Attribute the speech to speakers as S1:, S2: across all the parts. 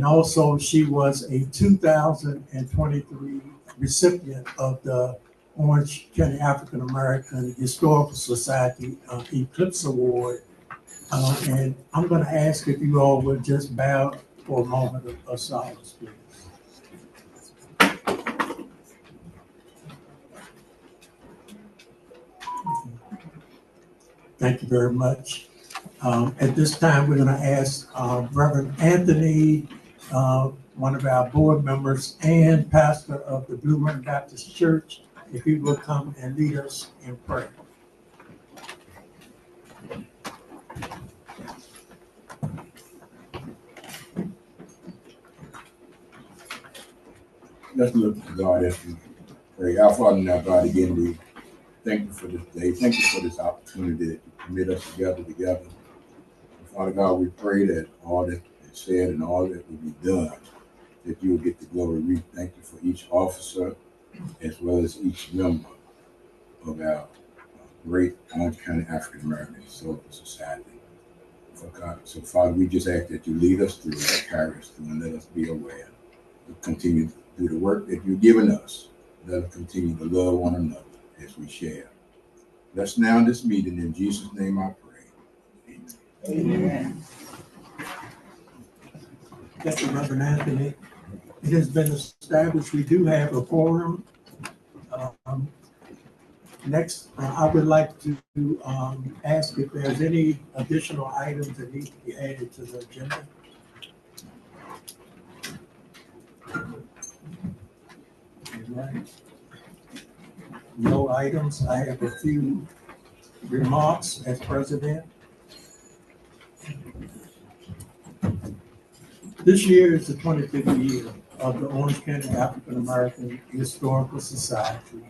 S1: also she was a 2023 recipient of the Orange County African American Historical Society Eclipse Award. And I'm going to ask if you all would just bow for a moment of silence, please. Thank you very much. At this time, we're going to ask Reverend Anthony, one of our board members and pastor of the Blue Ribbon Baptist Church, if he will come and lead us in prayer.
S2: Let's look to God as we pray. Our Father and our God, again, we thank you for this day. Thank you for this opportunity that you permit us together. And Father God, we pray that all that is said and all that will be done, that you will get the glory. We thank you for each officer as well as each member of our great Orange County African American Historical Society. So Father, we just ask that you lead us through and carry us through and let us be aware to continue to do the work that you've given us. Let us continue to love one another as we share. Let's now in this meeting, in Jesus' name I pray. Amen.
S1: Amen. Thank you, Reverend Anthony. It has been established we do have a quorum. Next, I would like to ask if there's any additional items that need to be added to the agenda. Right. No items. I have a few remarks as president. This year is the 25th year of the Orange County African American Historical Society.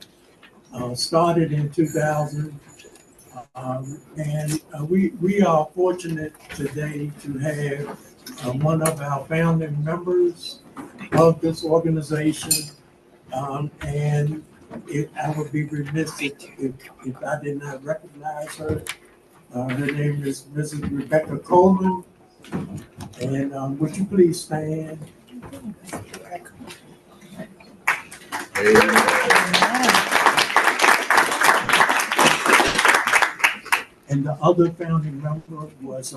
S1: Started in 2000, and we are fortunate today to have one of our founding members of this organization. And I would be remiss if I did not recognize her. Her name is Mrs. Rebecca Coleman. And would you please stand? And the other founding member was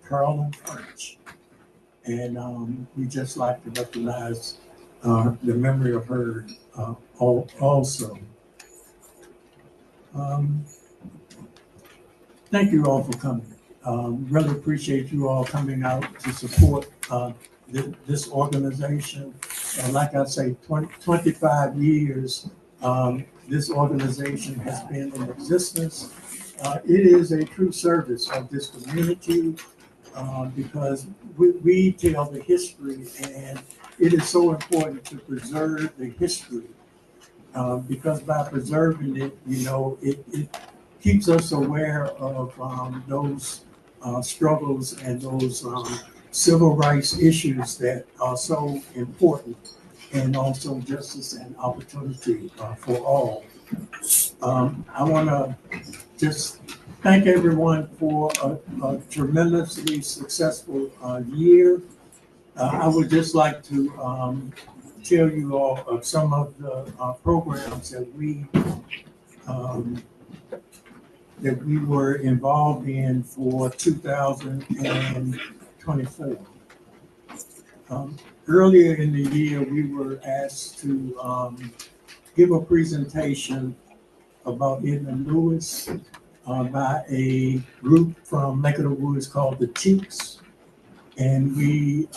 S1: Carolyn French. And we just like to recognize the memory of her also. Thank you all for coming. Really appreciate you all coming out to support this organization. Like I say, 25 years this organization has been in existence. It is a true service of this community because we tell the history, and it is so important to preserve the history because by preserving it, it keeps us aware of those struggles and those civil rights issues that are so important, and also justice and opportunity for all. I want to just thank everyone for a tremendously successful year. I would just like to tell you all of some of the programs that we were involved in for 2024. Earlier in the year, we were asked to give a presentation about Edna Lewis by a group from Neck of the Woods called the Cheeks. And we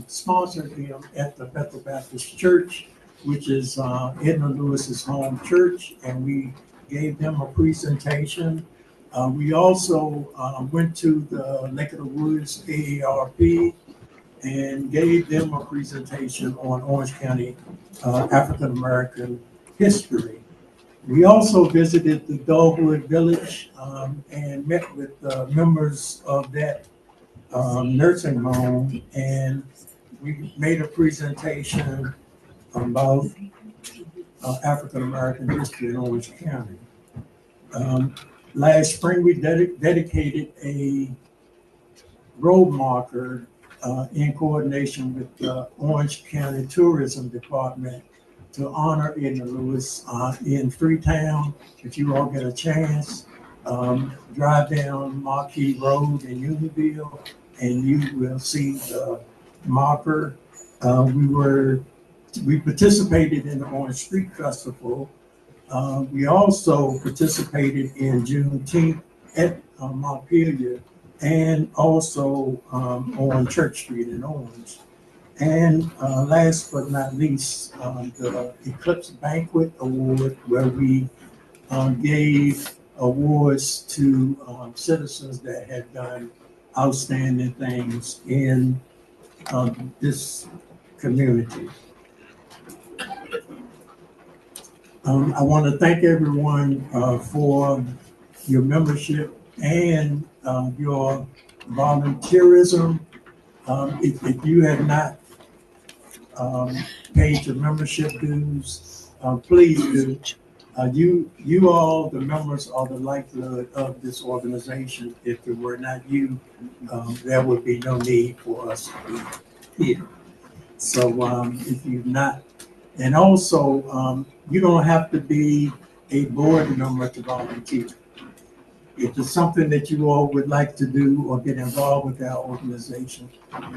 S1: sponsored them at the Bethel Baptist Church, which is Edna Lewis's home church, and we gave them a presentation. We also went to the Neck of the Woods AARP and gave them a presentation on Orange County African American history. We also visited the Dogwood Village and met with members of that nursing home, and we made a presentation about African American history in Orange County. Last spring, we dedicated a road marker in coordination with the Orange County Tourism Department to honor Edna Lewis in Freetown. If you all get a chance, drive down Marquis Road in Unionville and you will see the marker. We participated in the Orange Street Festival. We also participated in Juneteenth at Montpelier and also on Church Street in Orange. And last but not least, the Eclipse Banquet Award, where we gave awards to citizens that had done outstanding things in this community. I want to thank everyone for your membership and your volunteerism. If you have not paid your membership dues, please do. You all, the members, are the lifeblood of this organization. If it were not you, there would be no need for us to be here. So if you've not, and also you don't have to be a board member to volunteer. If it's something that you all would like to do or get involved with our organization,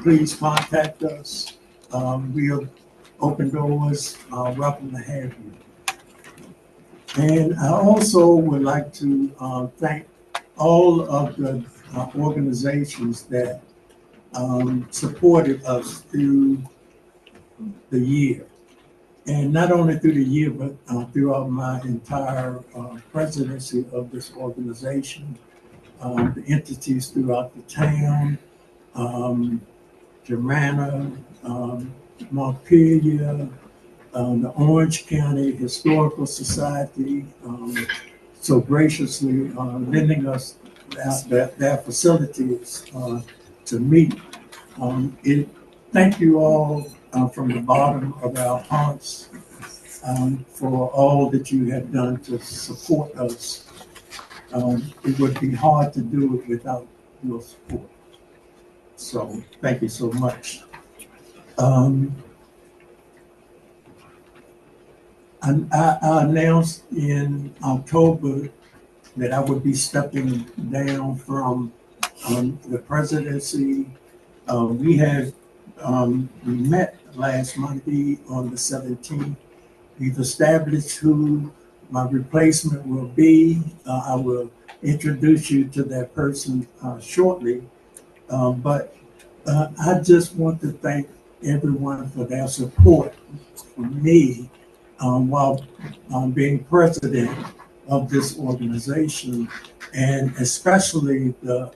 S1: please contact us. We'll open doors, welcome to have you. And I also would like to thank all of the organizations that supported us through the year. And not only through the year, but throughout my entire presidency of this organization, the entities throughout the town, Germanna, Montpelier, the Orange County Historical Society, so graciously lending us their facilities to meet. Thank you all from the bottom of our hearts for all that you have done to support us. It would be hard to do it without your support. So thank you so much. I announced in October that I would be stepping down from the presidency. We met last Monday on the 17th. We've established who my replacement will be. I will introduce you to that person shortly. But I just want to thank everyone for their support for me while being president of this organization, and especially the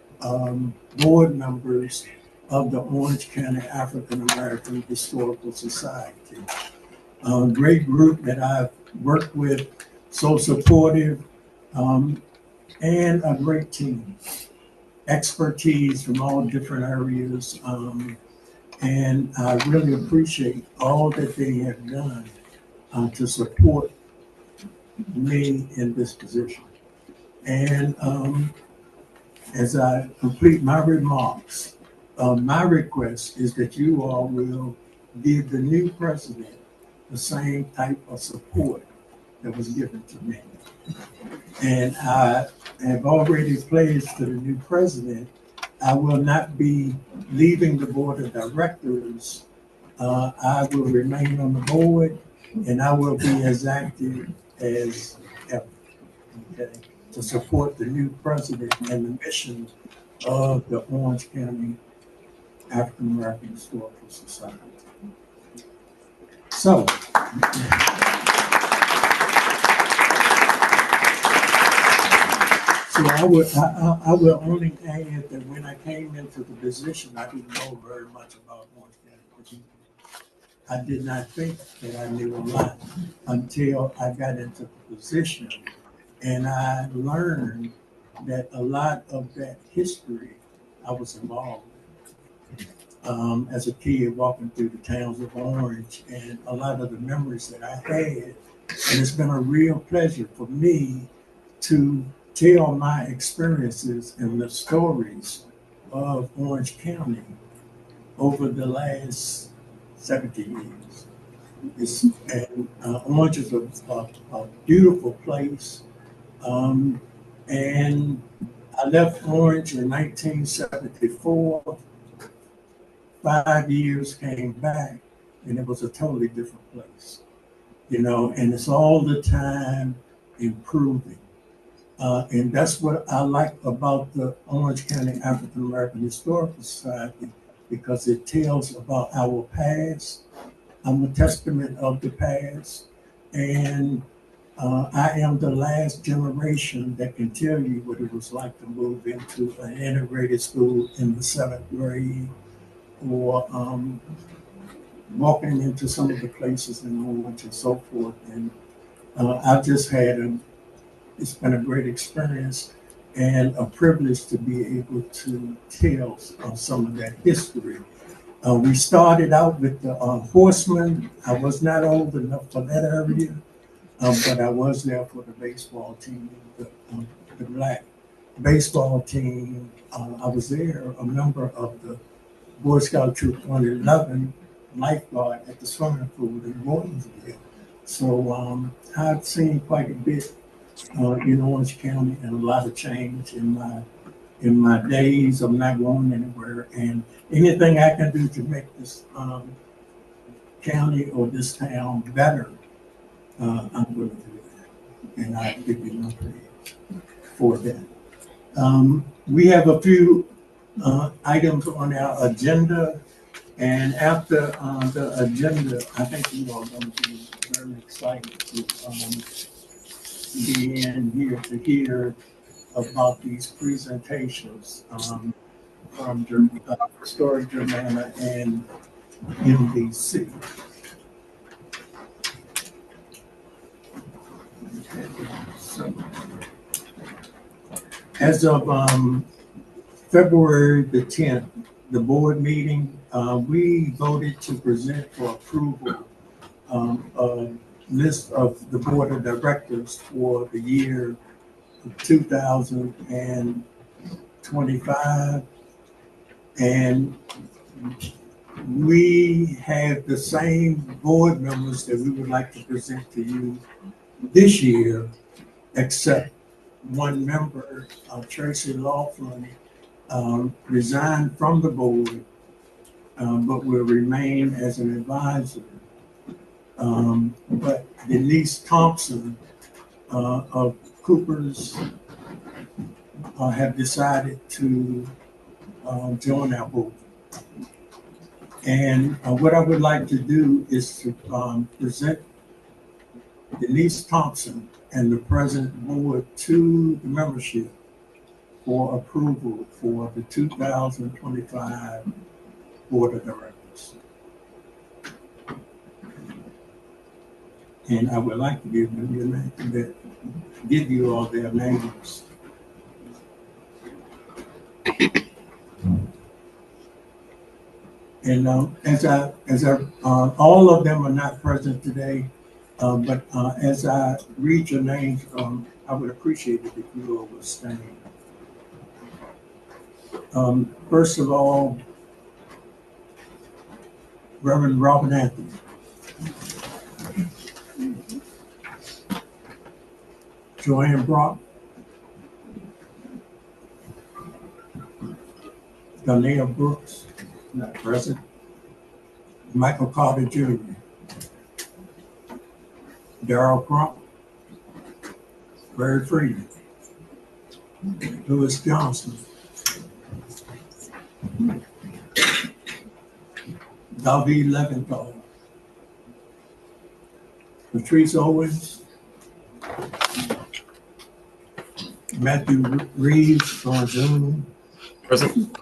S1: board members of the Orange County African American Historical Society. A great group that I've worked with, so supportive, and a great team. Expertise from all different areas, and I really appreciate all that they have done to support me in this position. And as I complete my remarks, my request is that you all will give the new president the same type of support that was given to me. And I have already pledged to the new president, I will not be leaving the board of directors. I will remain on the board, and I will be as active as ever, okay, to support the new president and the mission of the Orange County African American Historical Society. So, I will only add that when I came into the position, I didn't know very much about Orange County. I did not think that I knew a lot until I got into the position, and I learned that a lot of that history I was involved in. As a kid walking through the towns of Orange, and a lot of the memories that I had, and it's been a real pleasure for me to tell my experiences and the stories of Orange County over the last 70 years. Orange is a beautiful place. And I left Orange in 1974. 5 years, came back, and it was a totally different place, and it's all the time improving. And that's what I like about the Orange County African American Historical Society, because it tells about our past. I'm a testament of the past, and I am the last generation that can tell you what it was like to move into an integrated school in the 7th grade, or walking into some of the places in Orange and so forth. And I've just it's been a great experience and a privilege to be able to tell some of that history. We started out with the horsemen. I was not old enough for that area, but I was there for the baseball team, the black baseball team. I was there, a member of the Boy Scout Troop 111 lifeguard at the swimming pool in Gordonsville. So I've seen quite a bit in Orange County, and a lot of change in my days. I'm not going anywhere, and anything I can do to make this county or this town better, I'm going to do that, and I give you my praise for that. We have a few items on our agenda, and after the agenda, I think you all are going to be very excited to be in here to hear about these presentations from Historic Germanna and NBC. So, as of February the 10th, the board meeting, we voted to present for approval a list of the board of directors for the year 2025. And we have the same board members that we would like to present to you this year, except one member, Tracy Laughlin, resigned from the board, but will remain as an advisor. But Denise Thompson of Cooper's have decided to join our board. And what I would like to do is to present Denise Thompson and the present board to the membership for approval for the 2025 Board of Directors. And I would like to give them your name, give you all their names. And as I all of them are not present today, but as I read your names, I would appreciate it if you all would stand. First of all, Reverend Robert Anthony. Joanne Brock. Donnell Brooks, not present. Michael Carter Jr. Darrell Crump. Barry Freeman. Lewis Johnson. David Leventhal. Patrice Owens. Matthew Reeves on Zoom.
S3: Present.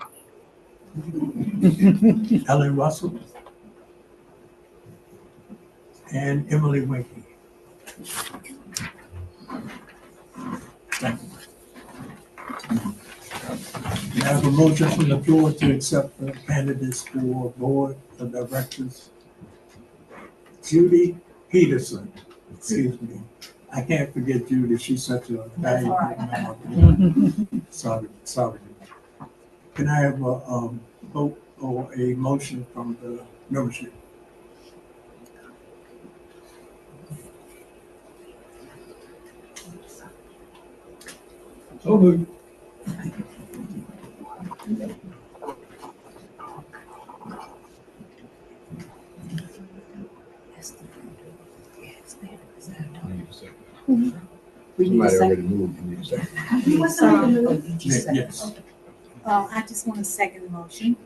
S1: Ellen Russell. And Emily Winkie. Thank you. We have a motion from the floor to accept the candidates for board of directors. Judy Peterson, excuse me. I can't forget Judy. She's such a valuable member. Sorry. Can I have a vote or a motion from the membership? So moved.
S2: Somebody already moved. You need a second.
S1: Yes.
S3: I just want to second the motion.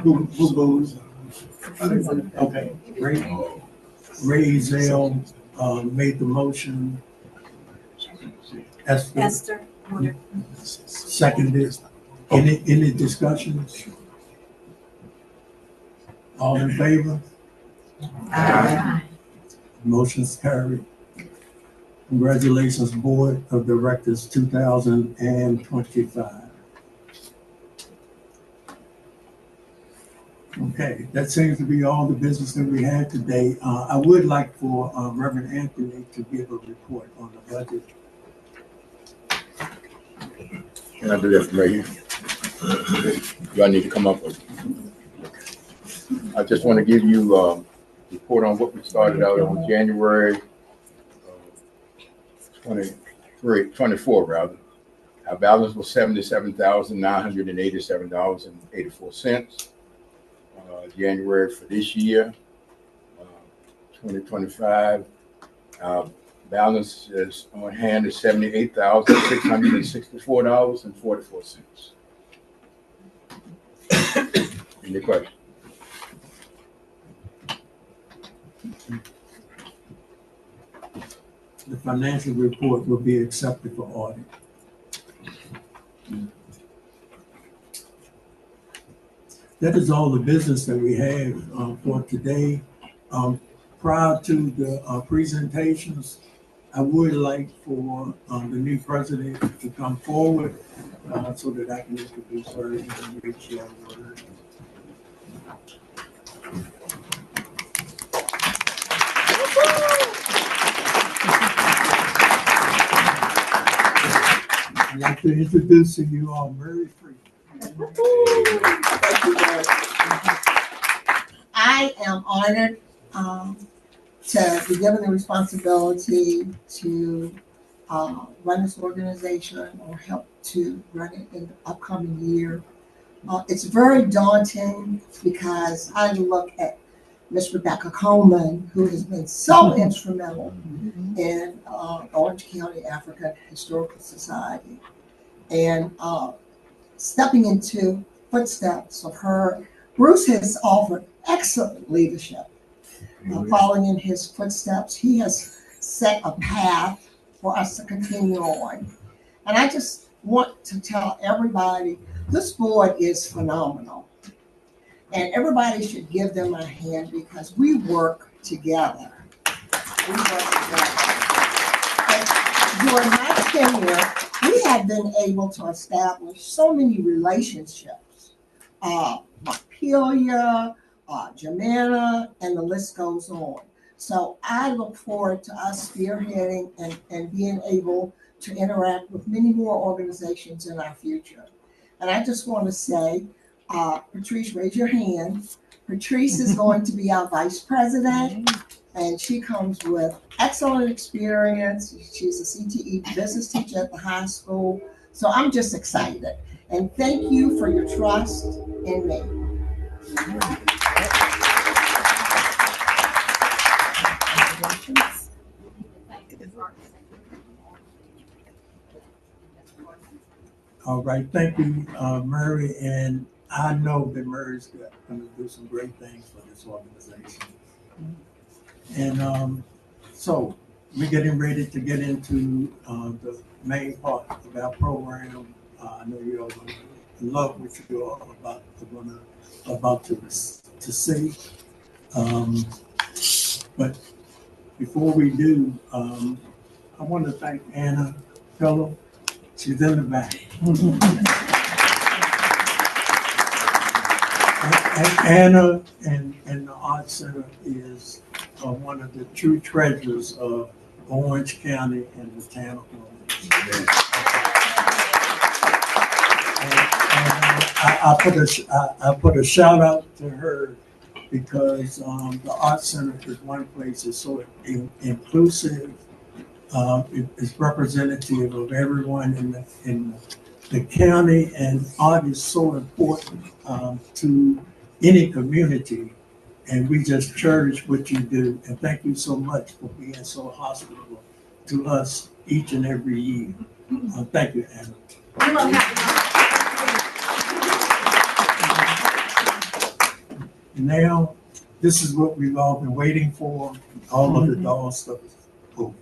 S1: Who goes? Okay. Ray Zell made the motion.
S3: Esther.
S1: Seconded. Any discussions? All in favor?
S3: Aye.
S1: Motion's carried. Congratulations, Board of Directors 2025. Okay, that seems to be all the business that we had today. I would like for Reverend Anthony to give a report on the budget.
S2: Can I do that from right here? Do I need to come up with? I just want to give you a report on what we started out on January 24 rather. Our balance was $77,987.84. January for this year, 2025, our balance is on hand is $78,664.44. Any questions?
S1: The financial report will be accepted for audit. That is all the business that we have for today. Prior to the presentations, I would like for the new president to come forward so that I can introduce her and read your word. I'd like to introduce to you all Mary Freeman.
S4: I am honored to be given the responsibility to run this organization or help to run it in the upcoming year. It's very daunting because I look at Miss Rebecca Coleman, who has been so instrumental in Orange County African Historical Society, and stepping into footsteps of her. Bruce has offered excellent leadership. Following in his footsteps, he has set a path for us to continue on. And I just want to tell everybody, this board is phenomenal. And everybody should give them a hand because we work together. We work together. And during my tenure, we have been able to establish so many relationships. Montpelier, Germanna, and the list goes on. So I look forward to us spearheading and being able to interact with many more organizations in our future. And I just want to say, Patrice, raise your hand. Patrice is going to be our vice president, and she comes with excellent experience. She's a CTE business teacher at the high school. So I'm just excited. And thank you for your trust in me.
S1: All right, thank you, Murray. And I know that Murray's going to do some great things for this organization. And so we're getting ready to get into the main part of our program. I know you're going to love what you're about to see. But before we do, I want to thank Anna Fellow. She's in the back. And Anna and the Art Center is one of the true treasures of Orange County and the town of Orange. I put a shout out to her because the Art Center is one place that's so inclusive. It's representative of everyone in the county, and art is so important to any community. And we just cherish what you do. And thank you so much for being so hospitable to us each and every year. Thank you, Anna.
S3: We love having
S1: Now, this is what we've all been waiting for. All of the doll stuff is over.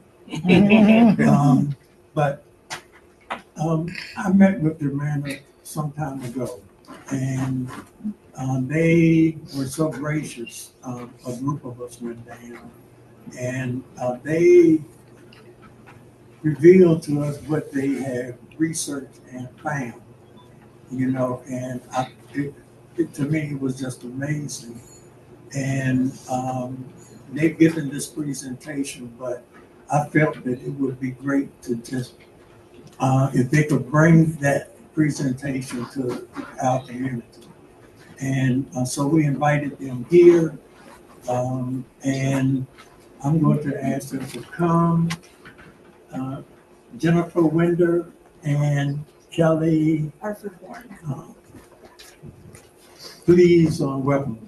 S1: But I met with Germanna some time ago, and they were so gracious. A group of us went down, and they revealed to us what they had researched and found, and to me, it was just amazing. And they've given this presentation, but I felt that it would be great to just, if they could bring that presentation to our community. And so we invited them here, and I'm going to ask them to come. Jennifer Hurst-Wender and Kelly.
S3: Arford-Horne.
S1: Please welcome.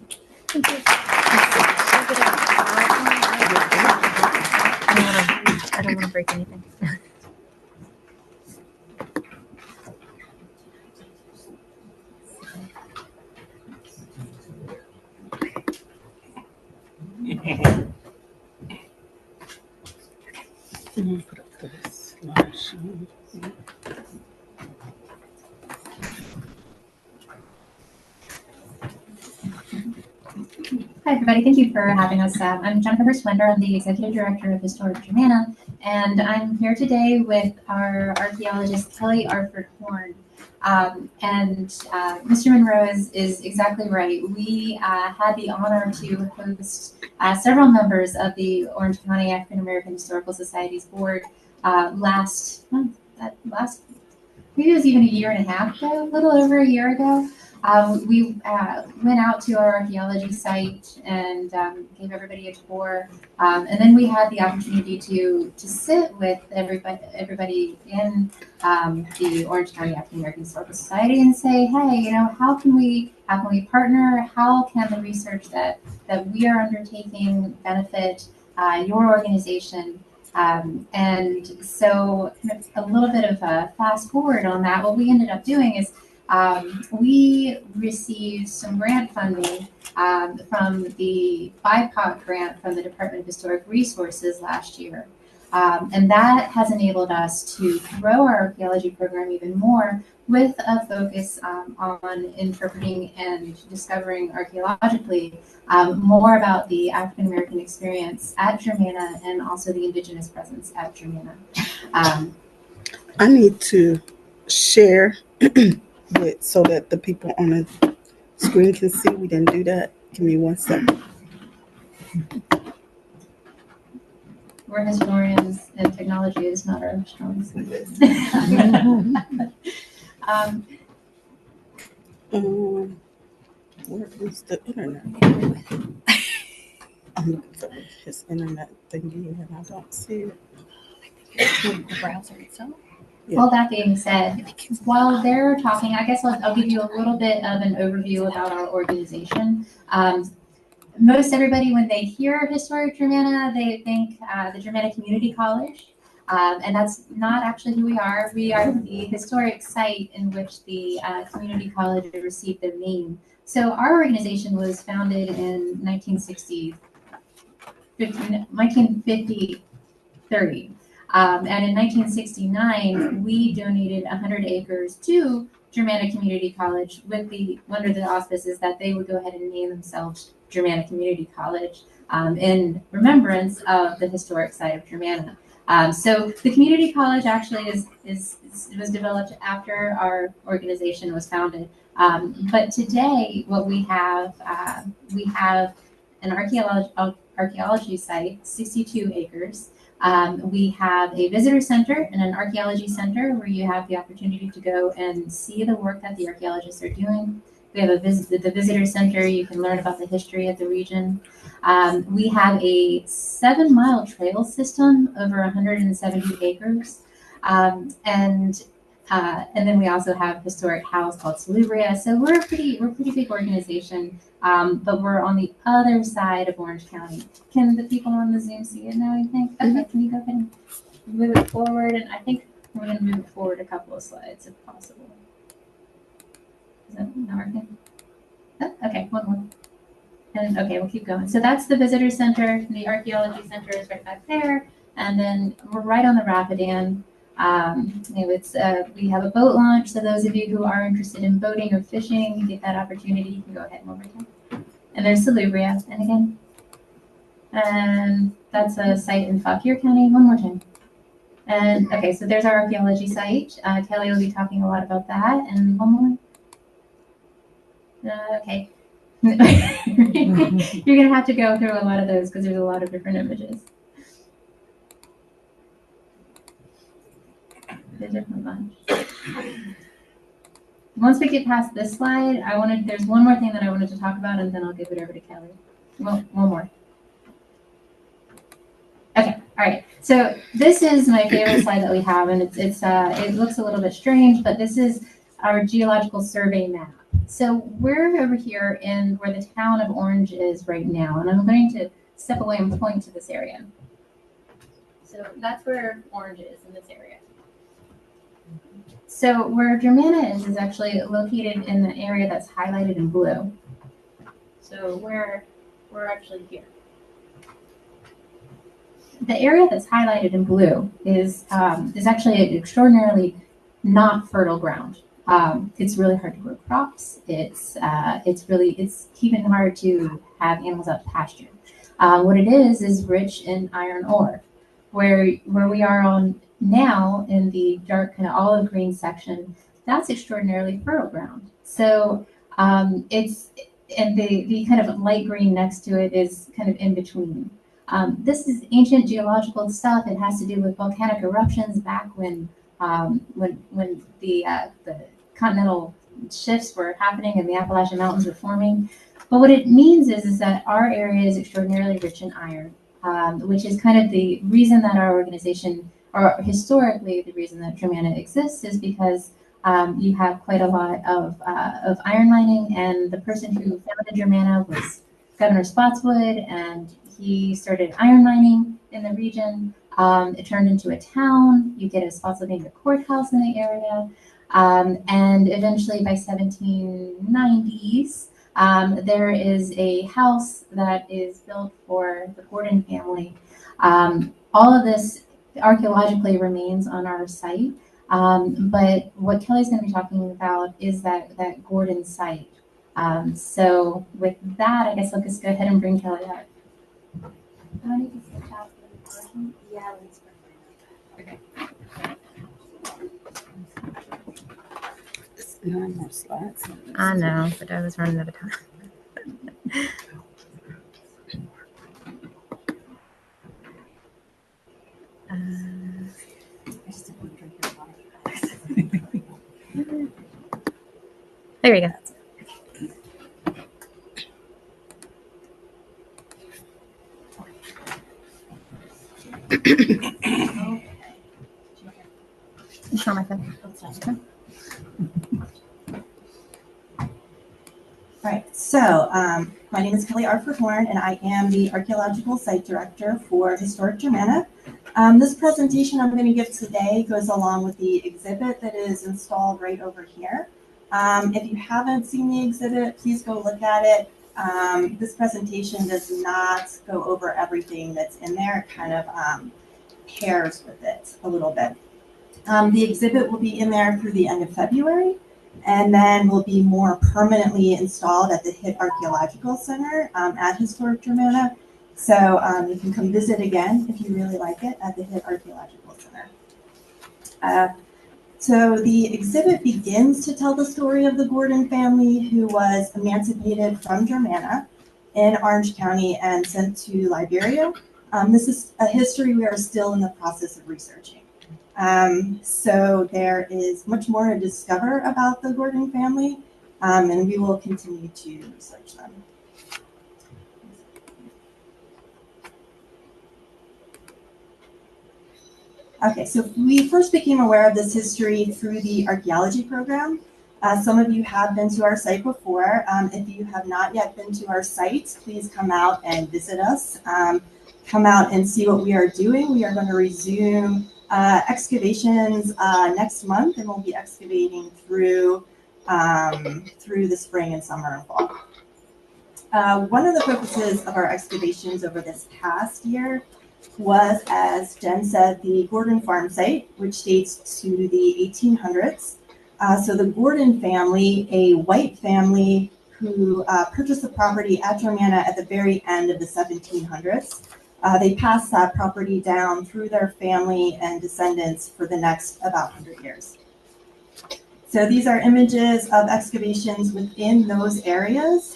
S5: I don't want to break anything. Hi, everybody. Thank you for having us. I'm Jennifer Hurst-Wender. I'm the Executive Director of Historic Germanna, and I'm here today with our archaeologist, Kelly Arford-Horne. Mr. Monroe is exactly right. We had the honor to host several members of the Orange County African American Historical Society's board last month. Maybe it was even a year and a half ago, a little over a year ago. We went out to our archaeology site and gave everybody a tour, and then we had the opportunity to sit with everybody in the Orange County African American Historical Society and say, hey, how can we partner? How can the research that we are undertaking benefit your organization? And so, a little bit of a fast forward on that. What we ended up doing is we received some grant funding from the BIPOC grant from the Department of Historic Resources last year. And that has enabled us to grow our archaeology program even more with a focus on interpreting and discovering archaeologically more about the African American experience at Germanna and also the indigenous presence at Germanna.
S6: I need to share so that the people on the screen can see. We didn't do that. Give me 1 second.
S5: We're historians, and technology is not our strong suit.
S6: Where is the internet? I'm looking for his internet thingy and I don't see it.
S3: the browser itself.
S5: All that being said, while they're talking, I guess I'll give you a little bit of an overview about our organization. Most everybody, when they hear Historic Germanna, they think the Germanna Community College, and that's not actually who we are. We are the historic site in which the community college received their name. So our organization was founded in 1950. And in 1969, we donated 100 acres to Germanna Community College under the auspices that they would go ahead and name themselves Germanna Community College in remembrance of the historic site of Germanna. So the community college actually was developed after our organization was founded. But today, what we have an archaeology site, 62 acres. We have a visitor center and an archaeology center where you have the opportunity to go and see the work that the archaeologists are doing. We have the visitor center. You can learn about the history of the region. We have a 7-mile trail system over 170 acres. And then we also have a historic house called Liberia. So we're a pretty big organization, but we're on the other side of Orange County. Can the people on the Zoom see it now, you think? Okay, can you go ahead and move it forward? And I think we're going to move it forward a couple of slides if possible. Is that not working? Oh, okay, one more. And okay, we'll keep going. So that's the visitor center. The archaeology center is right back there. And then we're right on the Rapidan. We have a boat launch, so those of you who are interested in boating or fishing, you get that opportunity. You can go ahead one more time. And there's Salubria, and again. And that's a site in Fauquier County, one more time. And okay, so there's our archaeology site. Kelly will be talking a lot about that. And one more. Okay. You're gonna have to go through a lot of those because there's a lot of different images. Once we get past this slide, there's one more thing that I wanted to talk about, and then I'll give it over to Kelly. Well, one more. Okay, all right. So this is my favorite slide that we have, and it looks a little bit strange, but this is our geological survey map. So we're over here in where the town of Orange is right now, and I'm going to step away and point to this area. So that's where Orange is in this area. So where Germanna is actually located in the area that's highlighted in blue. So we're actually here. The area that's highlighted in blue is actually an extraordinarily not fertile ground. It's really hard to grow crops. It's even hard to have animals out to pasture. What it is rich in iron ore. Where we are on now in the dark kind of olive green section, that's extraordinarily fertile ground. So the kind of light green next to it is kind of in between. This is ancient geological stuff. It has to do with volcanic eruptions back when the continental shifts were happening and the Appalachian Mountains were forming. But what it means is that our area is extraordinarily rich in iron, which is kind of the reason that our organization, or historically the reason that Germanna exists, is because you have quite a lot of iron mining, and the person who founded Germanna was Governor Spotswood, and he started iron mining in the region. It turned into a town. You get a Spotsylvania courthouse in the area. And eventually by 1790s, there is a house that is built for the Gordon family. All of this archaeologically remains on our site. But what Kelly's going to be talking about is that Gordon site. So with that, I guess I'll just go ahead and bring Kelly up. Do I need to switch out the version? Yeah, let's bring it up. Okay.
S6: 9 more slides.
S3: I know, but I was running out of time. There we go. It's on my phone.
S7: All right, so my name is Kelly Arford-Horne, and I am the Archaeological Site Director for Historic Germanna. This presentation I'm going to give today goes along with the exhibit that is installed right over here. If you haven't seen the exhibit, please go look at it. This presentation does not go over everything that's in there. It kind of pairs with it a little bit. The exhibit will be in there through the end of February, and then will be more permanently installed at the HIT Archaeological Center at Historic Germanna. So you can come visit again if you really like it at the HIT Archaeological Center. So the exhibit begins to tell the story of the Gordon family, who was emancipated from Germanna in Orange County and sent to Liberia This is a history we are still in the process of researching. So there is much more to discover about the Gordon family, and we will continue to research them. Okay, so we first became aware of this history through the archaeology program. Some of you have been to our site before. If you have not yet been to our site, please come out and visit us. Come out and see what we are doing. We are going to resume excavations next month, and we'll be excavating through the spring and summer and fall. One of the focuses of our excavations over this past year was, as Jen said, the Gordon farm site, which dates to the 1800s. So the Gordon family, a white family who purchased the property at Germanna at the very end of the 1700s. They passed that property down through their family and descendants for the next about 100 years. So these are images of excavations within those areas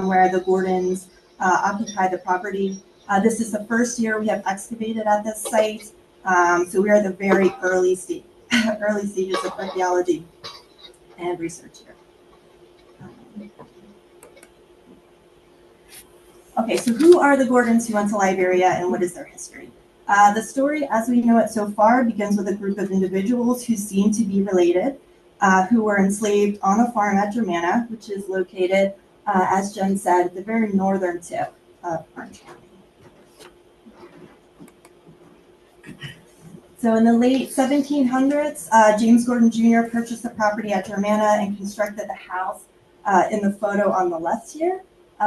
S7: where the Gordons occupy the property. This is the first year we have excavated at this site. So we are at the very early stages of archaeology and research here. Okay, so who are the Gordons who went to Liberia and what is their history? The story, as we know it so far, begins with a group of individuals who seem to be related, who were enslaved on a farm at Germanna, which is located, as Jen said, at the very northern tip of Orange County. So in the late 1700s, James Gordon Jr. purchased the property at Germanna and constructed the house in the photo on the left here.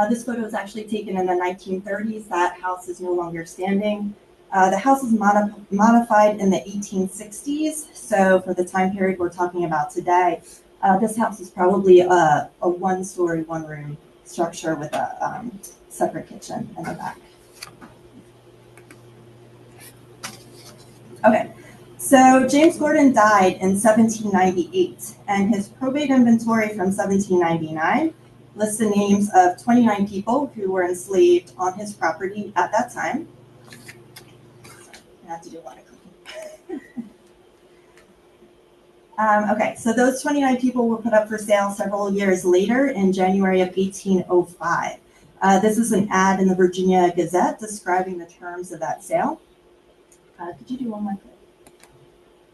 S7: This photo was actually taken in the 1930s. That house is no longer standing. The house was modified in the 1860s. So for the time period we're talking about today, this house is probably a one-story, one-room structure with a separate kitchen in the back. Okay, so James Gordon died in 1798, and his probate inventory from 1799 lists the names of 29 people who were enslaved on his property at that time. I have to do a lot of clicking. Okay, so those 29 people were put up for sale several years later in January of 1805. This is an ad in the Virginia Gazette describing the terms of that sale. Could you do one more clip?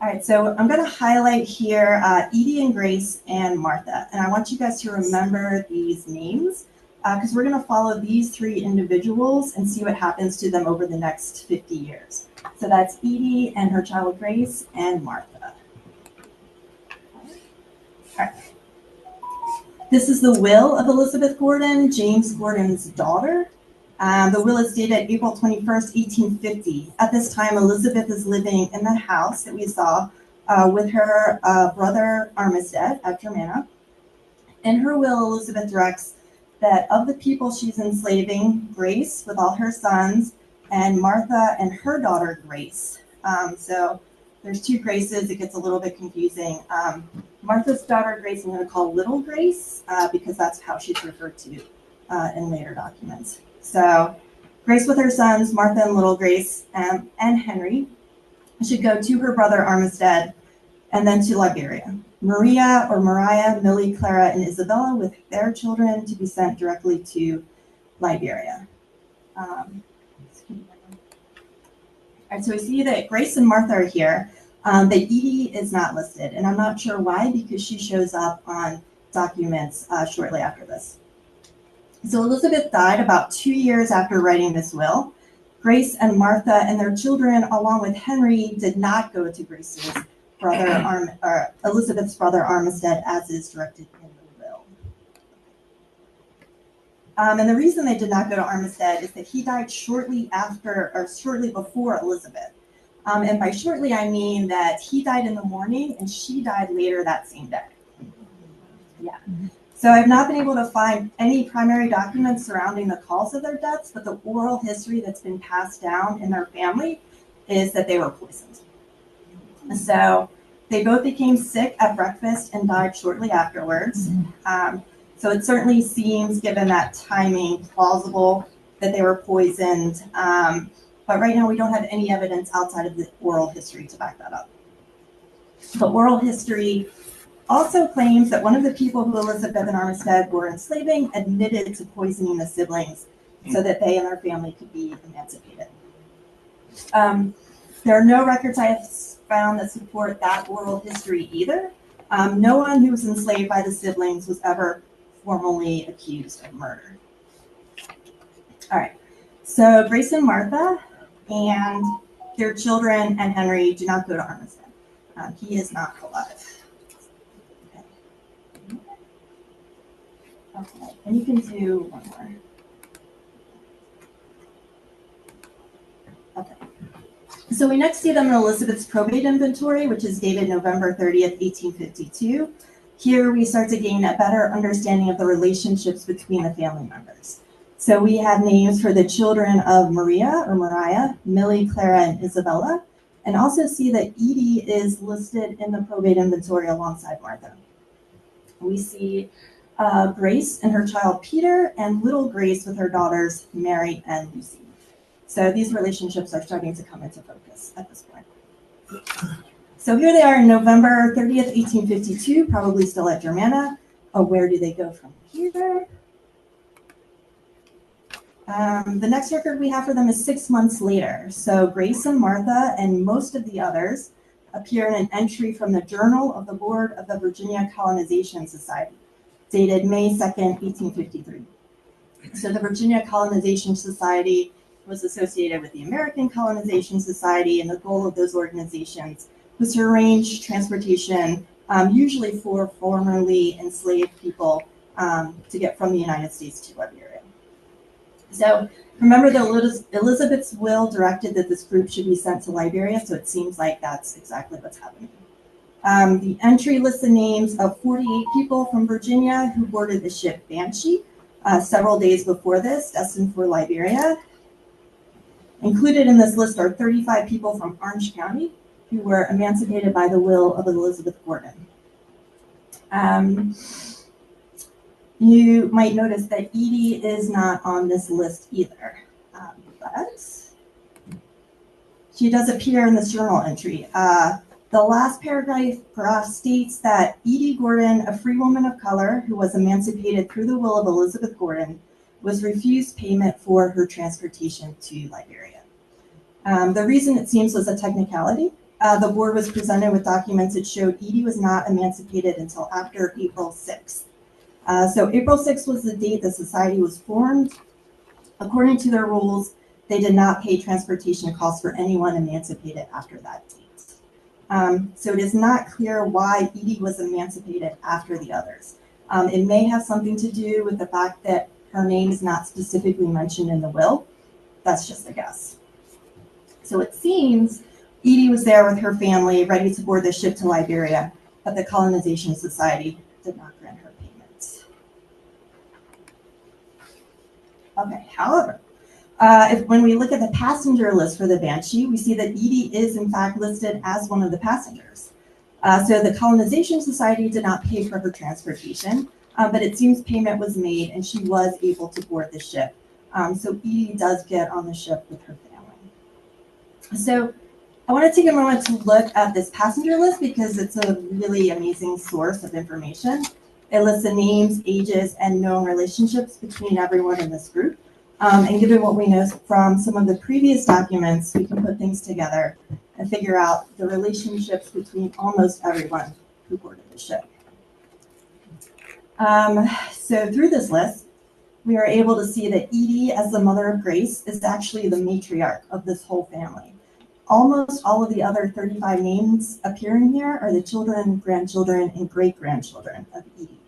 S7: All right, so I'm going to highlight here Edie and Grace and Martha. And I want you guys to remember these names because we're going to follow these three individuals and see what happens to them over the next 50 years. So that's Edie and her child Grace and Martha. All right. This is the will of Elizabeth Gordon, James Gordon's daughter. The will is dated April 21st, 1850. At this time, Elizabeth is living in the house that we saw with her brother Armistead at Germanna. In her will, Elizabeth directs that of the people she's enslaving, Grace with all her sons, and Martha and her daughter Grace. So there's two Graces. It gets a little bit confusing. Martha's daughter Grace I'm going to call Little Grace because that's how she's referred to in later documents. So Grace with her sons, Martha and Little Grace, and Henry should go to her brother Armistead and then to Liberia. Maria or Mariah, Millie, Clara, and Isabella with their children to be sent directly to Liberia. All right, so we see that Grace and Martha are here. That Edie is not listed, and I'm not sure why because she shows up on documents shortly after this. So Elizabeth died about 2 years after writing this will. Grace and Martha and their children, along with Henry, did not go to Grace's brother, Elizabeth's brother Armistead, as is directed in the will. And the reason they did not go to Armistead is that he died shortly after, or shortly before Elizabeth. And by shortly, I mean that he died in the morning and she died later that same day. Yeah. So I've not been able to find any primary documents surrounding the cause of their deaths, but the oral history that's been passed down in their family is that they were poisoned. So they both became sick at breakfast and died shortly afterwards. So it certainly seems, given that timing, plausible that they were poisoned. but right now we don't have any evidence outside of the oral history to back that up. The oral history also claims that one of the people who Elizabeth and Armistead were enslaving admitted to poisoning the siblings so that they and their family could be emancipated. There are no records I have found that support that oral history either. No one who was enslaved by the siblings was ever formally accused of murder. All right, so Grace and Martha and their children and Henry do not go to Armistead. He is not alive. Okay, and you can do one more. Okay. So we next see them in Elizabeth's probate inventory, which is dated November 30th, 1852. Here we start to gain a better understanding of the relationships between the family members. So we have names for the children of Maria or Mariah, Millie, Clara, and Isabella, and also see that Edie is listed in the probate inventory alongside Martha. We see Grace and her child Peter, and little Grace with her daughters Mary and Lucy. So these relationships are starting to come into focus at this point. So here they are in November 30th, 1852, probably still at Germanna. Where do they go from here? The next record we have for them is 6 months later. So Grace and Martha and most of the others appear in an entry from the Journal of the Board of the Virginia Colonization Society, dated May 2nd, 1853. So the Virginia Colonization Society was associated with the American Colonization Society, and the goal of those organizations was to arrange transportation, usually for formerly enslaved people, to get from the United States to Liberia. So remember that Elizabeth's will directed that this group should be sent to Liberia, so it seems like that's exactly what's happening. The entry lists the names of 48 people from Virginia who boarded the ship Banshee several days before this, destined for Liberia. Included in this list are 35 people from Orange County who were emancipated by the will of Elizabeth Gordon. You might notice that Edie is not on this list either, but she does appear in this journal entry. The last paragraph states that Edie Gordon, a free woman of color who was emancipated through the will of Elizabeth Gordon, was refused payment for her transportation to Liberia. The reason it seems was a technicality. The board was presented with documents that showed Edie was not emancipated until after April 6th. So April 6th was the date the society was formed. According to their rules, they did not pay transportation costs for anyone emancipated after that date. So it is not clear why Edie was emancipated after the others. It may have something to do with the fact that her name is not specifically mentioned in the will. That's just a guess. So it seems Edie was there with her family, ready to board the ship to Liberia, but the Colonization Society did not grant her payments. Okay, however, when we look at the passenger list for the Banshee, we see that Edie is in fact listed as one of the passengers. So the Colonization Society did not pay for her transportation, but it seems payment was made and she was able to board the ship. So Edie does get on the ship with her family. So I want to take a moment to look at this passenger list because it's a really amazing source of information. It lists the names, ages, and known relationships between everyone in this group. And given what we know from some of the previous documents, we can put things together and figure out the relationships between almost everyone who boarded the ship. So through this list, we are able to see that Edie, as the mother of Grace, is actually the matriarch of this whole family. Almost all of the other 35 names appearing here are the children, grandchildren, and great-grandchildren of Edie.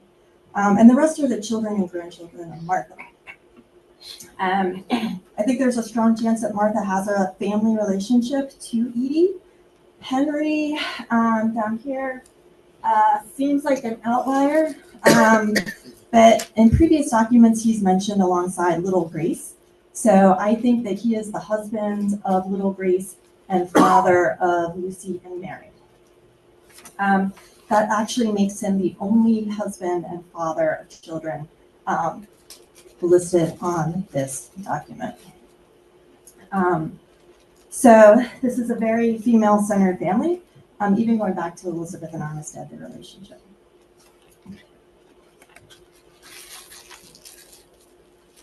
S7: And the rest are the children and grandchildren of Martha. I think there's a strong chance that Martha has a family relationship to Edie. Henry, down here, seems like an outlier, but in previous documents he's mentioned alongside little Grace. So I think that he is the husband of little Grace and father of Lucy and Mary. That actually makes him the only husband and father of children listed on this document. So this is a very female-centered family, even going back to Elizabeth and Armistead, their relationship.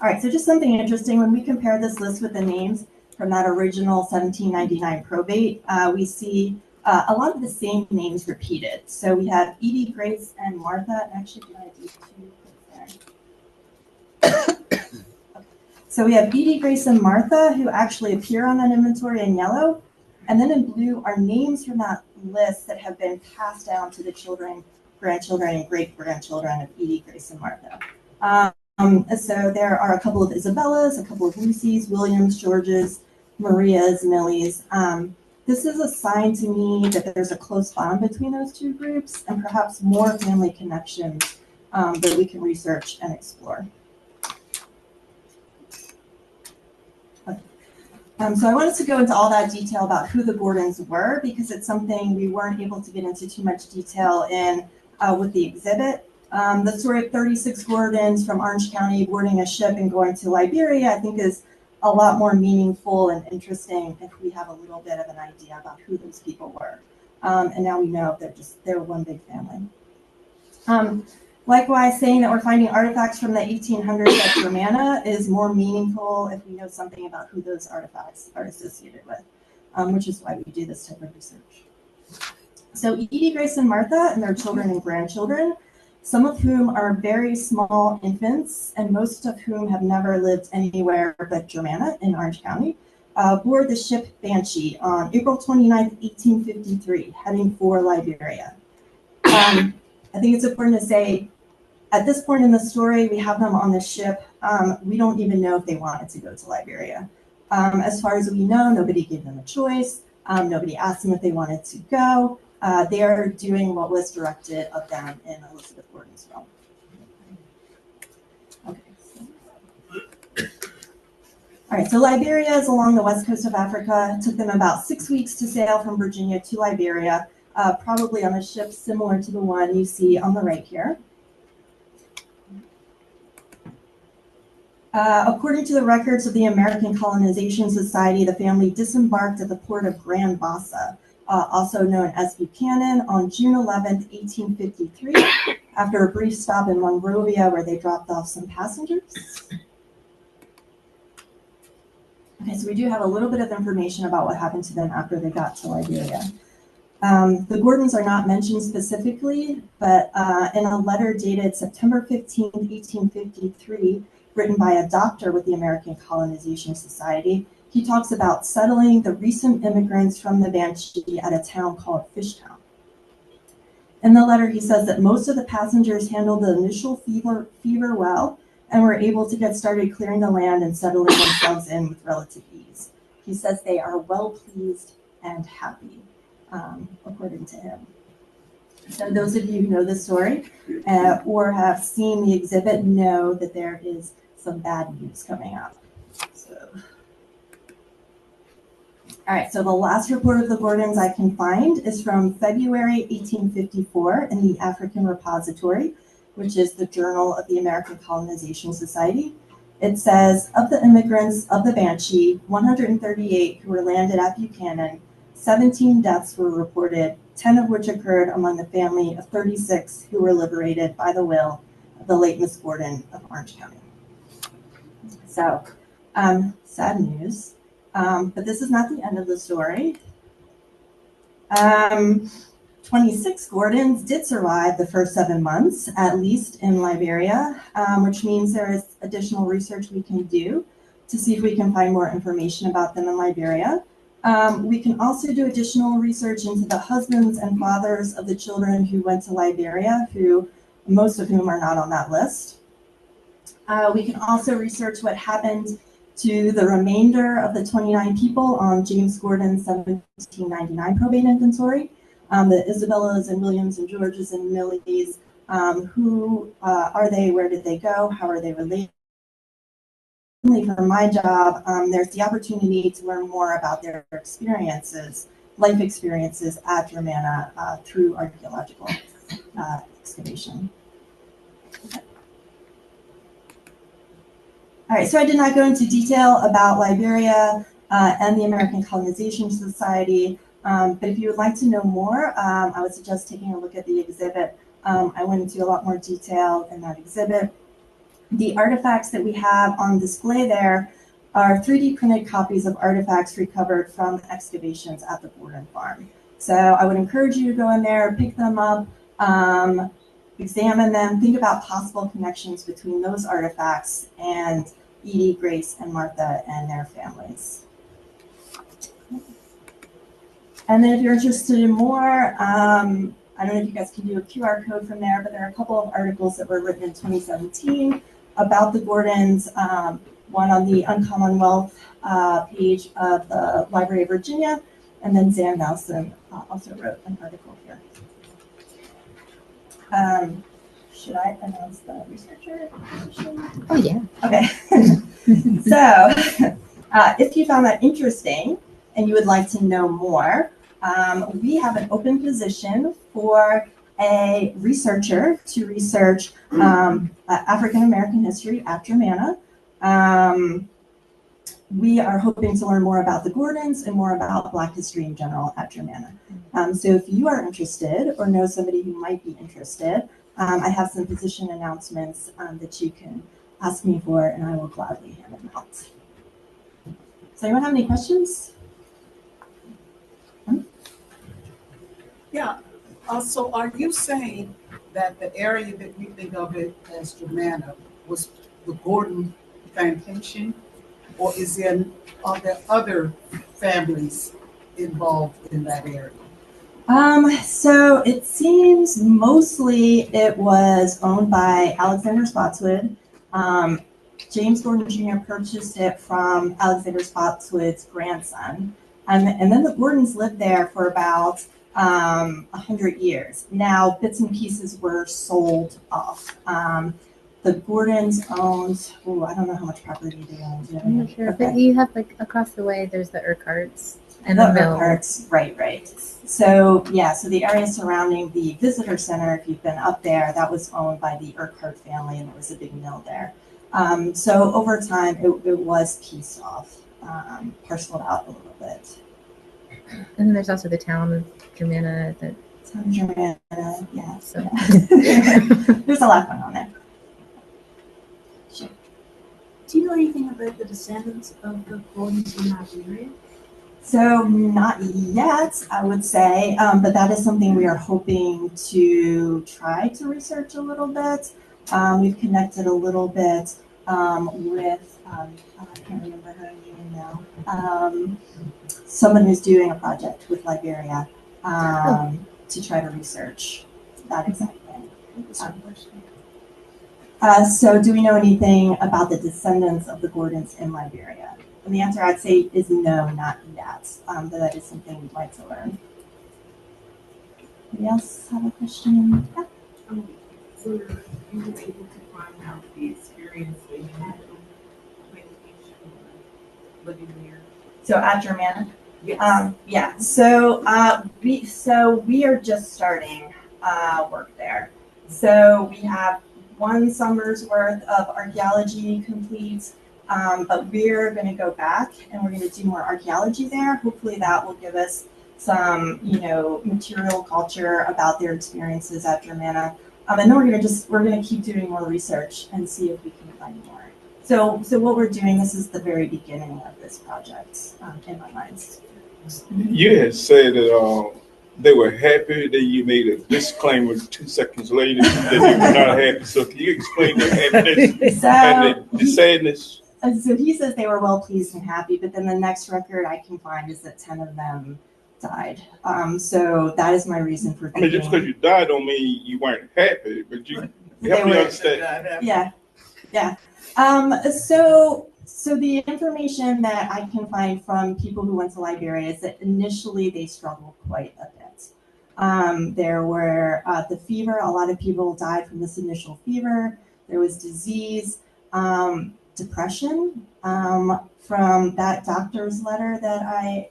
S7: All right, so just something interesting, when we compare this list with the names from that original 1799 probate, we see a lot of the same names repeated. So we have Edie, Grace, and Martha. Actually, do I do two there? So we have Edie, Grace, and Martha, who actually appear on that inventory in yellow. And then in blue are names from that list that have been passed down to the children, grandchildren, and great-grandchildren of Edie, Grace, and Martha. So there are a couple of Isabellas, a couple of Lucys, Williams, Georges, Marias, Millies. This is a sign to me that there's a close bond between those two groups and perhaps more family connections that we can research and explore. So I wanted to go into all that detail about who the Gordons were because it's something we weren't able to get into too much detail in with the exhibit. The story of 36 Gordons from Orange County boarding a ship and going to Liberia, I think, is a lot more meaningful and interesting if we have a little bit of an idea about who those people were. And now we know they're one big family. Likewise, saying that we're finding artifacts from the 1800s at Germanna is more meaningful if we know something about who those artifacts are associated with, which is why we do this type of research. So Edie, Grace, and Martha and their children and grandchildren, some of whom are very small infants and most of whom have never lived anywhere but Germanna in Orange County, board the ship Banshee on April 29th, 1853, heading for Liberia. I think it's important to say, at this point in the story, we have them on the ship. We don't even know if they wanted to go to Liberia. As far as we know, nobody gave them a choice. Nobody asked them if they wanted to go. They are doing what was directed of them in Elizabeth Gordon's film. Okay. All right, so Liberia is along the west coast of Africa. It took them about 6 weeks to sail from Virginia to Liberia, probably on a ship similar to the one you see on the right here. According to the records of the American Colonization Society, the family disembarked at the port of Grand Bassa, also known as Buchanan, on June 11th, 1853, after a brief stop in Monrovia where they dropped off some passengers. Okay, so we do have a little bit of information about what happened to them after they got to Liberia. The Gordons are not mentioned specifically, but in a letter dated September 15th, 1853, written by a doctor with the American Colonization Society, he talks about settling the recent immigrants from the Banshee at a town called Fishtown. In the letter, he says that most of the passengers handled the initial fever well and were able to get started clearing the land and settling themselves in with relative ease. He says they are well pleased and happy, according to him. So those of you who know the story or have seen the exhibit know that there is some bad news coming up. So, all right, so the last report of the Gordons I can find is from February 1854 in the African Repository, which is the Journal of the American Colonization Society. It says, of the immigrants of the Banshee, 138 who were landed at Buchanan, 17 deaths were reported, 10 of which occurred among the family of 36 who were liberated by the will of the late Miss Gordon of Orange County. So, sad news, but this is not the end of the story. 26 Gordons did survive the first 7 months, at least in Liberia, which means there is additional research we can do to see if we can find more information about them in Liberia. We can also do additional research into the husbands and fathers of the children who went to Liberia, most of whom are not on that list. We can also research what happened to the remainder of the 29 people on James Gordon's 1799 probate inventory. The Isabellas and Williams and Georges and Millies, who are they, where did they go, how are they related? For my job, there's the opportunity to learn more about their experiences, life experiences at Germanna through archaeological excavation. Okay. All right, so I did not go into detail about Liberia and the American Colonization Society. But if you would like to know more, I would suggest taking a look at the exhibit. I went into a lot more detail in that exhibit. The artifacts that we have on display there are 3D printed copies of artifacts recovered from excavations at the Gordon farm. So I would encourage you to go in there, pick them up, examine them, think about possible connections between those artifacts and Edie, Grace, and Martha and their families. And then if you're interested in more, I don't know if you guys can do a QR code from there, but there are a couple of articles that were written in 2017 about the Gordons, one on the Uncommon Wealth page of the Library of Virginia, and then Zan Nelson also wrote an article here. Should I announce the researcher position?
S3: Oh, yeah.
S7: Okay. So if you found that interesting and you would like to know more, we have an open position for a researcher to research African American history at Germanna. We are hoping to learn more about the Gordons and more about Black history in general at Germanna. So if you are interested or know somebody who might be interested, I have some position announcements that you can ask me for, and I will gladly hand them out. Does anyone have any questions?
S8: Yeah. So are you saying that the area that we think of it as Germanna was the Gordon Plantation, or are there other families involved in that area?
S7: So it seems mostly it was owned by Alexander Spotswood. James Gordon Jr. purchased it from Alexander Spotswood's grandson. And then the Gordons lived there for about 100 years. Now, bits and pieces were sold off. The Gordons owned, I don't know how much property they owned.
S3: I'm not sure,
S7: Okay.
S3: but you have like across the way, there's the Urquharts and
S7: The
S3: the mill.
S7: Urquharts, right. So yeah, so the area surrounding the visitor center, if you've been up there, that was owned by the Urquhart family, and there was a big mill there. So over time, it was pieced off, parceled out a little bit.
S3: And then there's also the town of Germanna that.
S7: Town of Germanna, yeah.
S3: So.
S7: Yeah. There's a lot going on there.
S9: Do you know anything about the descendants of the Gordons in Liberia?
S7: So not yet, I would say, but that is something we are hoping to try to research a little bit. We've connected a little bit with, I can't remember her name now, someone who's doing a project with Liberia to try to research that exact thing. So do we know anything about the descendants of the Gordons in Liberia? And the answer I'd say is no, not yet, but that is something we'd like to learn. Anybody else have a question? Yeah.
S9: Were you able to find out the experience that you had on plantation living there?
S7: So at Germanna?
S9: Yes.
S7: Yeah, so we are just starting work there. So we have one summer's worth of archaeology complete, but we're going to go back and we're going to do more archaeology there. Hopefully that will give us some, material culture about their experiences at Germanna. And then we're going to keep doing more research and see if we can find more. So what we're doing, this is the very beginning of this project in my mind.
S10: You had said that they were happy, then you made a disclaimer 2 seconds later that they were not happy. So can you explain the happiness and the sadness?
S7: So he says they were well pleased and happy, but then the next record I can find is that 10 of them died. So that is my reason for thinking.
S10: I mean, just because you died don't mean you weren't happy, but you help me understand.
S7: Yeah. So the information that I can find from people who went to Liberia is that initially they struggled quite a bit. There were the fever. A lot of people died from this initial fever. There was disease, depression. From that doctor's letter that I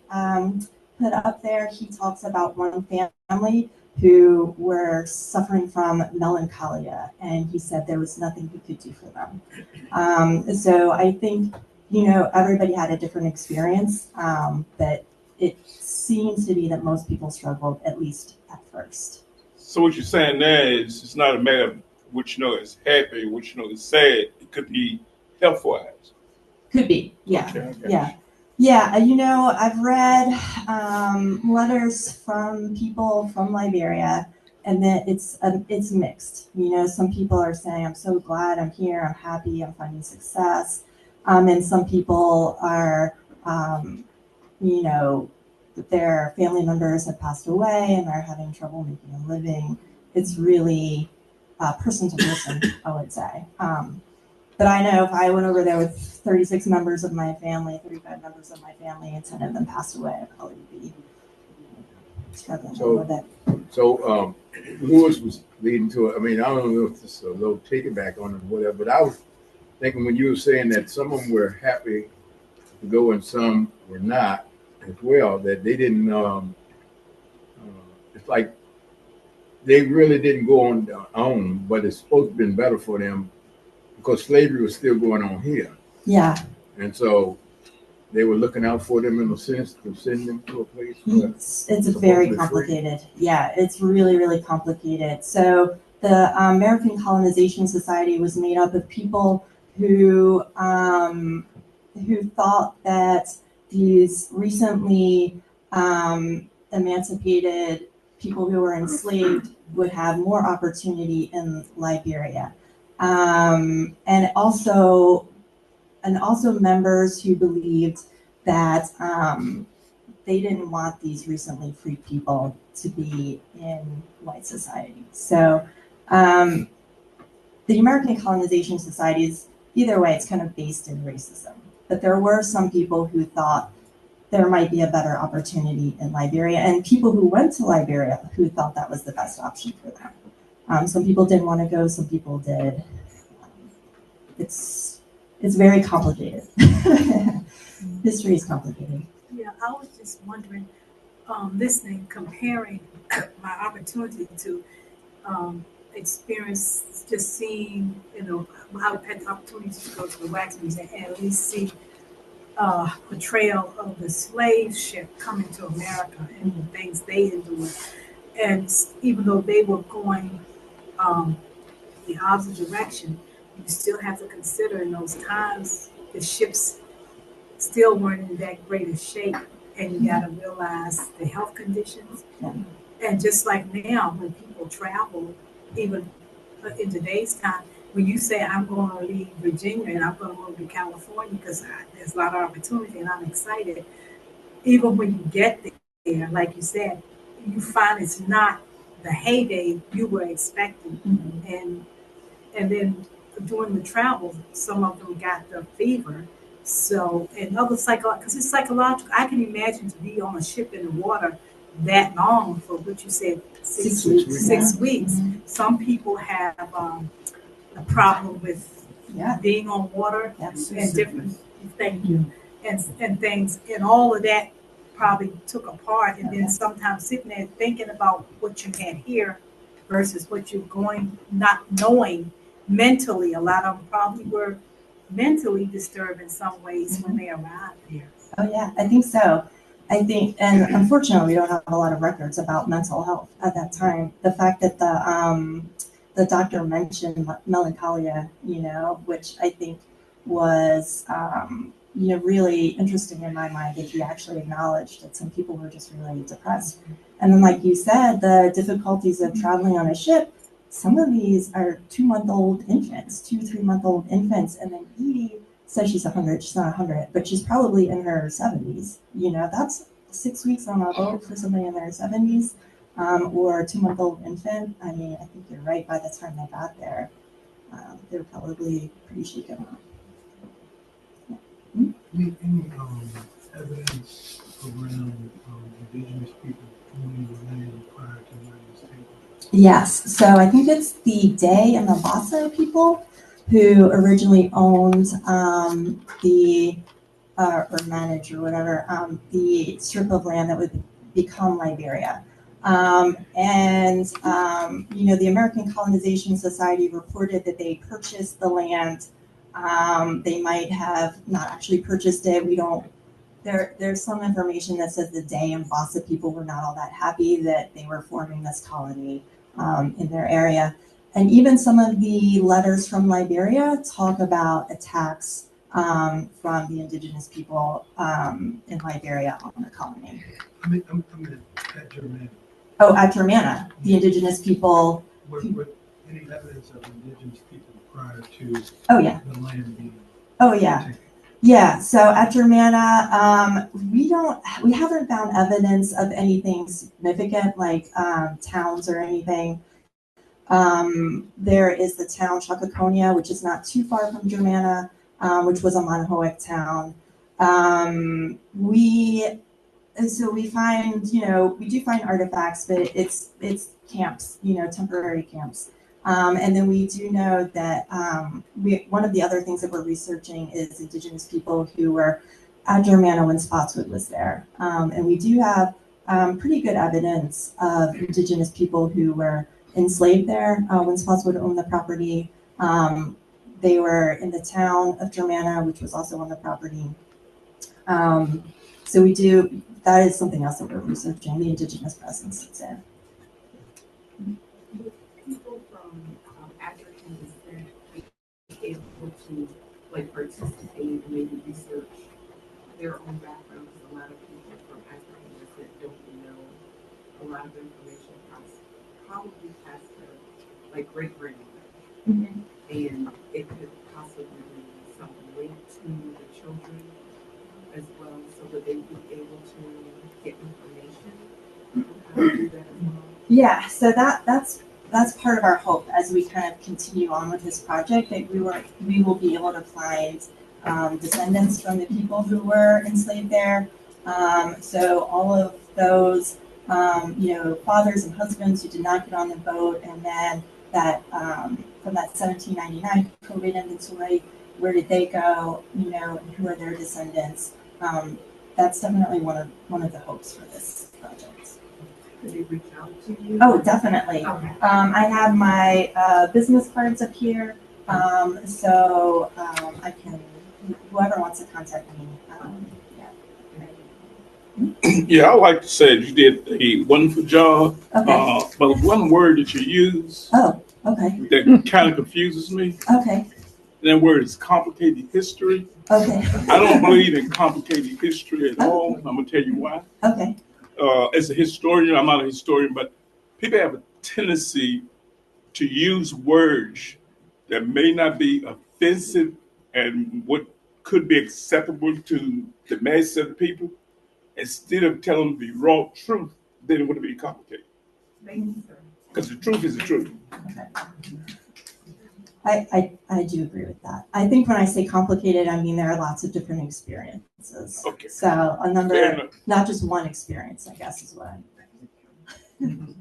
S7: put up there, he talks about one family who were suffering from melancholia, and he said there was nothing he could do for them. So I think everybody had a different experience, but it seems to be that most people struggled, at least at first.
S10: So what you're saying there is it's not a matter of which is happy, which is sad. It could be health-wise.
S7: Could be, yeah.
S10: Okay,
S7: Yeah. Yeah, I've read letters from people from Liberia, and then it's mixed. Some people are saying, "I'm so glad I'm here. I'm happy. I'm finding success," and some people are, their family members have passed away and they're having trouble making a living. It's really person to person, I would say. But I know if I went over there with 36 members of my family, 35 members of my family, and 10 of them passed away, I'd probably be struggling with it.
S2: So, Lewis was leading to it. I mean, I don't know if this is a little taking back on it or whatever, but I was thinking when you were saying that some of them were happy to go and some were not as well, that they didn't, it's like they really didn't go on their own, but it's supposed to have been better for them because slavery was still going on here.
S7: Yeah.
S2: And so they were looking out for them in a sense to send them to a place where
S7: it's very complicated. Yeah, it's really, really complicated. So the American Colonization Society was made up of people who thought that these recently emancipated people who were enslaved would have more opportunity in Liberia. And also members who believed that they didn't want these recently freed people to be in white society. So the American Colonization Societies, either way, it's kind of based in racism. But there were some people who thought there might be a better opportunity in Liberia, and people who went to Liberia who thought that was the best option for them. Some people didn't want to go, some people did. It's very complicated. History is complicated.
S11: Yeah, I was just wondering, listening, comparing my opportunity to experience, just seeing, I've had the opportunity to go to the Wax Museum and at least see portrayal of the slave ship coming to America and the things they endured. And even though they were going the opposite direction, you still have to consider in those times the ships still weren't in that great a shape, and you got to realize the health conditions.
S7: Yeah.
S11: And just like now, when people travel, even in today's time, when you say I'm going to leave Virginia and I'm going to move to California because there's a lot of opportunity and I'm excited, even when you get there, like you said, you find it's not the heyday you were expecting. Mm-hmm. And then during the travel, some of them got the fever. So, and other because it's psychological. I can imagine to be on a ship in the water that long for what you said, 6 weeks. 6 weeks. Mm-hmm. Some people have a problem with being on water and different things and things, and all of that probably took a part. And then sometimes sitting there thinking about what you had here versus what you're going, not knowing mentally. A lot of them probably were mentally disturbed in some ways when they arrived here.
S7: Oh yeah, I think so. I think, and unfortunately, we don't have a lot of records about mental health at that time. The fact that the doctor mentioned melancholia, which I think was, really interesting in my mind, that he actually acknowledged that some people were just really depressed. And then, like you said, the difficulties of traveling on a ship. Some of these are 2-month-old infants, 2-3-month-old infants, and then Edie says she's 100. She's not 100, but she's probably in her 70s. That's 6 weeks on a boat for somebody in their 70s, or a 2-month-old infant. I mean, I think you're right. By the time they got there, they were probably pretty shaken up.
S12: Any evidence around indigenous people owning the land prior to when it was taken?
S7: Yes, so I think it's the Day and the Basso people who originally owned or managed or whatever, the strip of land that would become Liberia. The American Colonization Society reported that they purchased the land They might have not actually purchased it. We don't. There's some information that says the Day and Bossa people were not all that happy that they were forming this colony in their area. And even some of the letters from Liberia talk about attacks from the indigenous people in Liberia on the colony.
S12: I'm at Germanna.
S7: Oh, at Germanna, the indigenous people.
S12: With any evidence of indigenous people prior to
S7: Oh yeah.
S12: the land being
S7: Oh yeah.
S12: taken?
S7: Yeah, so at Germanna, we haven't found evidence of anything significant like towns or anything. There is the town Chakakonia, which is not too far from Germanna, which was a Monohoic town. We find, we do find artifacts, but it's camps, temporary camps. And then we do know that one of the other things that we're researching is indigenous people who were at Germanna when Spotswood was there. And we do have pretty good evidence of indigenous people who were enslaved there when Spotswood owned the property. They were in the town of Germanna, which was also on the property. So that is something else that we're researching, the indigenous presence that's there.
S9: People from African descent able to participate and maybe research their own backgrounds. A lot of people from African descent don't know a lot of information probably past their great-grandmother.
S7: Mm-hmm.
S9: And it could possibly be some link to the children as well, so that they would be able to get information. How to do that as well.
S7: Yeah, so that's part of our hope as we kind of continue on with this project, that we will be able to find descendants from the people who were enslaved there. So all of those, fathers and husbands who did not get on the boat, and then that from that 1799 COVID inventory, where did they go? And who are their descendants? That's definitely one of the hopes for this project.
S9: Could they reach out to you?
S7: Oh, definitely.
S9: Okay.
S7: I have my business cards up here, so I can, whoever wants to contact me,
S10: Yeah, I like to say you did a wonderful job.
S7: Okay.
S10: But one word that you use
S7: Oh, okay.
S10: that kind of confuses me.
S7: Okay.
S10: That word is complicated history.
S7: Okay.
S10: I don't believe in complicated history at all. I'm gonna tell you why.
S7: Okay.
S10: As a historian, I'm not a historian, but people have a tendency to use words that may not be offensive and what could be acceptable to the mass of the people. Instead of telling them the raw truth, then it would be complicated. Because the truth is the truth.
S7: I do agree with that. I think when I say complicated, I mean there are lots of different experiences.
S10: Okay.
S7: So a number, not just one experience, I guess, is what I mean.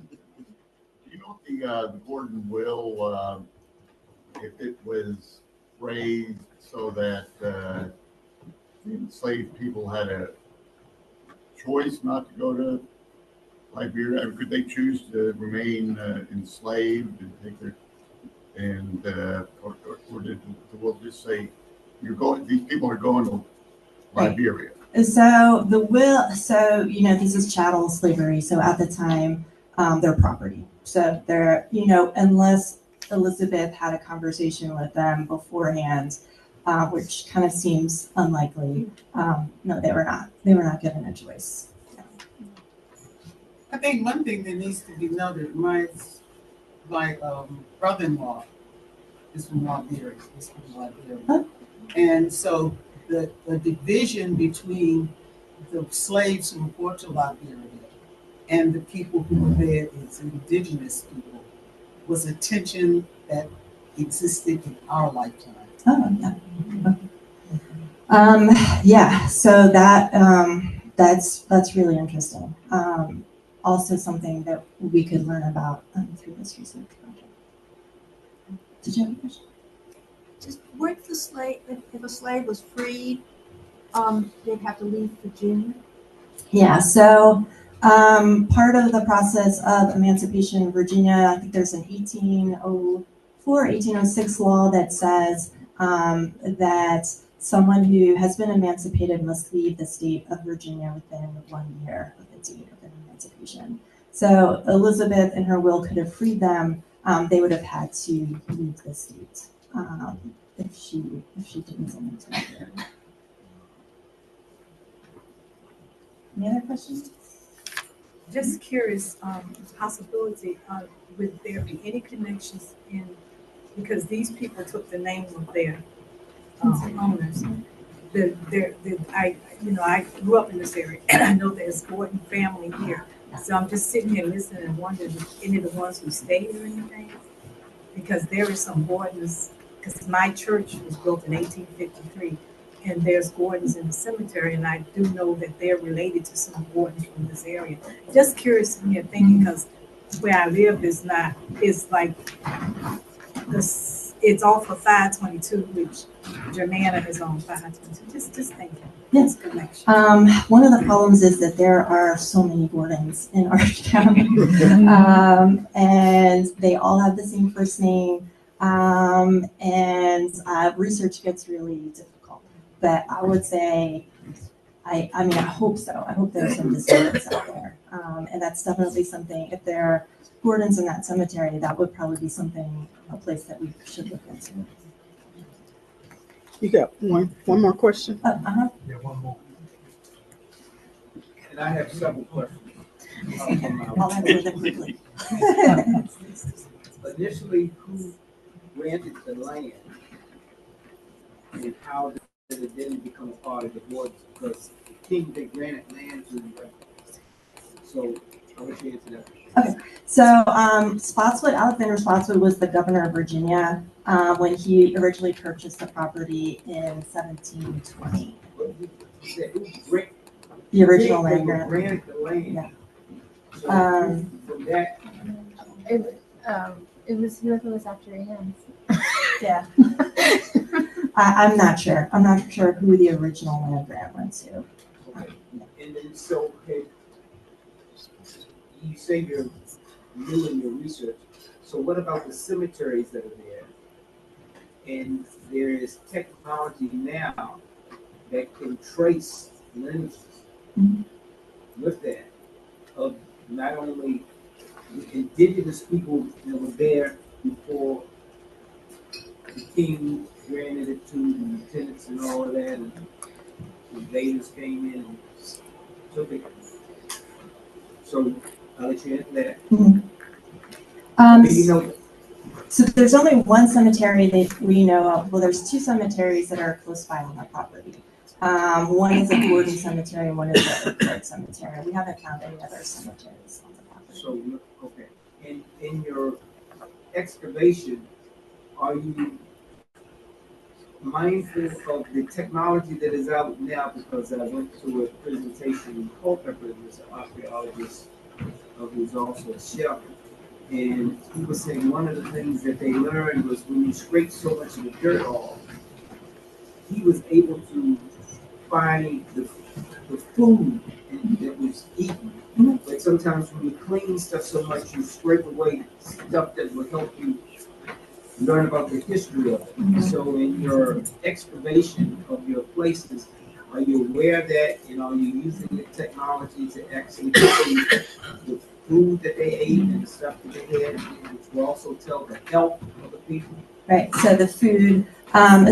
S13: The Gordon will, if it was raised so that the enslaved people had a choice not to go to Liberia, could they choose to remain enslaved and take their or did the world just say these people are going to Liberia?
S7: So this is chattel slavery. So at the time, they're property. So they're, unless Elizabeth had a conversation with them beforehand, which kind of seems unlikely. No, they were not. They were not given a choice. Yeah.
S8: I think one thing that needs to be noted, my brother-in-law is from Liberia.
S7: Huh?
S8: And so the division between the slaves who were brought to Liberia and the people who were there as indigenous people was a tension that existed in our lifetime.
S7: Oh, yeah. Yeah, so that's really interesting. Also something that we could learn about through this research project. Did you have a question?
S14: Just weren't the slave, if a slave was freed, they'd have to leave Virginia?
S7: Yeah, so part of the process of emancipation in Virginia, I think there's an 1804, 1806 law that says that someone who has been emancipated must leave the state of Virginia within 1 year of the date of their emancipation. So Elizabeth in her will could have freed them. They would have had to leave the state if she didn't emancipate. Any other questions?
S11: Just curious, possibility, would there be any connections in, because these people took the name of their owners. I grew up in this area, and I know there's Gordon family here. So I'm just sitting here listening and wondering if any of the ones who stayed or anything, because there is some Gordons, because my church was built in 1853, and there's Gordons in the cemetery, and I do know that they're related to some Gordons from this area. Just curious in your thinking, because where I live is not, it's like this, it's off of 522, which Germanna is on 522. Just thinking.
S7: Yes.
S11: Connection.
S7: One of the problems is that there are so many Gordons in our county, and they all have the same first name, and research gets really difficult. But I would say, I mean, I hope so. I hope there's some descendants out there, and that's definitely something. If there are Gordons in that cemetery, that would probably be something, a place that we should look into.
S6: You got one more question?
S12: Yeah, one more.
S15: And I have several questions.
S7: I'll answer them quickly.
S15: Initially, who granted the land, and how did it then become a part of the Gordons? Because the king, they granted land to them. So I'll let you answer that.
S7: Okay, so Spotswood, Alexander Spotswood was the governor of Virginia when he originally purchased the property in 1720. The original land grant.
S15: Granted the land.
S7: Yeah.
S15: So from that,
S3: It was whoever was after him.
S7: Yeah. I'm not sure. I'm not sure who the original land grant went to.
S15: okay. And then so, okay, you say you're new in your research. So what about the cemeteries that are there? And there is technology now that can trace lineages with that of not only the indigenous people that were there before the king granted it to the lieutenants and all of that, and the invaders came in and took it. So I'll let you answer that.
S7: So there's only one cemetery that we know of. Well, there's two cemeteries that are close by on the property. One is a Gordon cemetery and one is a Arford cemetery. We haven't found any other cemeteries on the property.
S15: So, okay. In your excavation, are you mindful of the technology that is out now? Because I went to a presentation in Culpeper, there's an archaeologist who's also a chef, and he was saying one of the things that they learned was when you scrape so much of the dirt off, he was able to find the food that was eaten. But sometimes when you clean stuff so much, you scrape away stuff that will help you learn about the history of it. So in your excavation of your places, are you aware of that, and are you using the technology to actually see the food that they ate and the stuff that they had, which will also tell the health of the people?
S7: Right, so the food,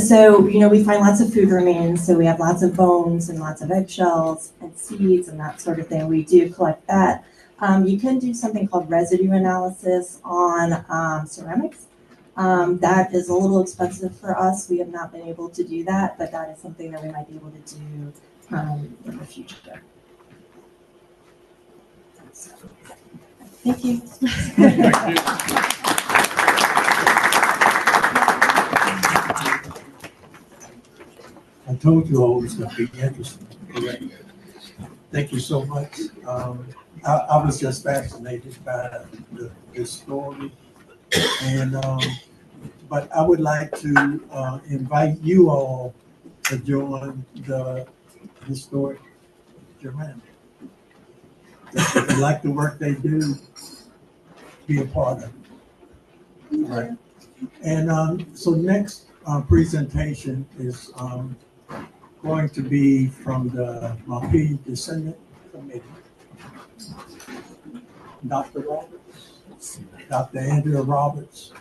S7: so, we find lots of food remains, so we have lots of bones and lots of eggshells and seeds and that sort of thing. We do collect that. You can do something called residue analysis on ceramics. That is a little expensive for us. We have not been able to do that, but that is something that we might be able to do in the future. So, thank you.
S1: I told you all it was going to be interesting. Correct. Thank you so much. I was just fascinated by this story, and but I would like to invite you all to join the Historic Germanna. If you like the work they do, be a part of it. Right. And so next presentation is going to be from the Mapi Descendant Committee. Dr. Roberts, Dr. Andrea Roberts.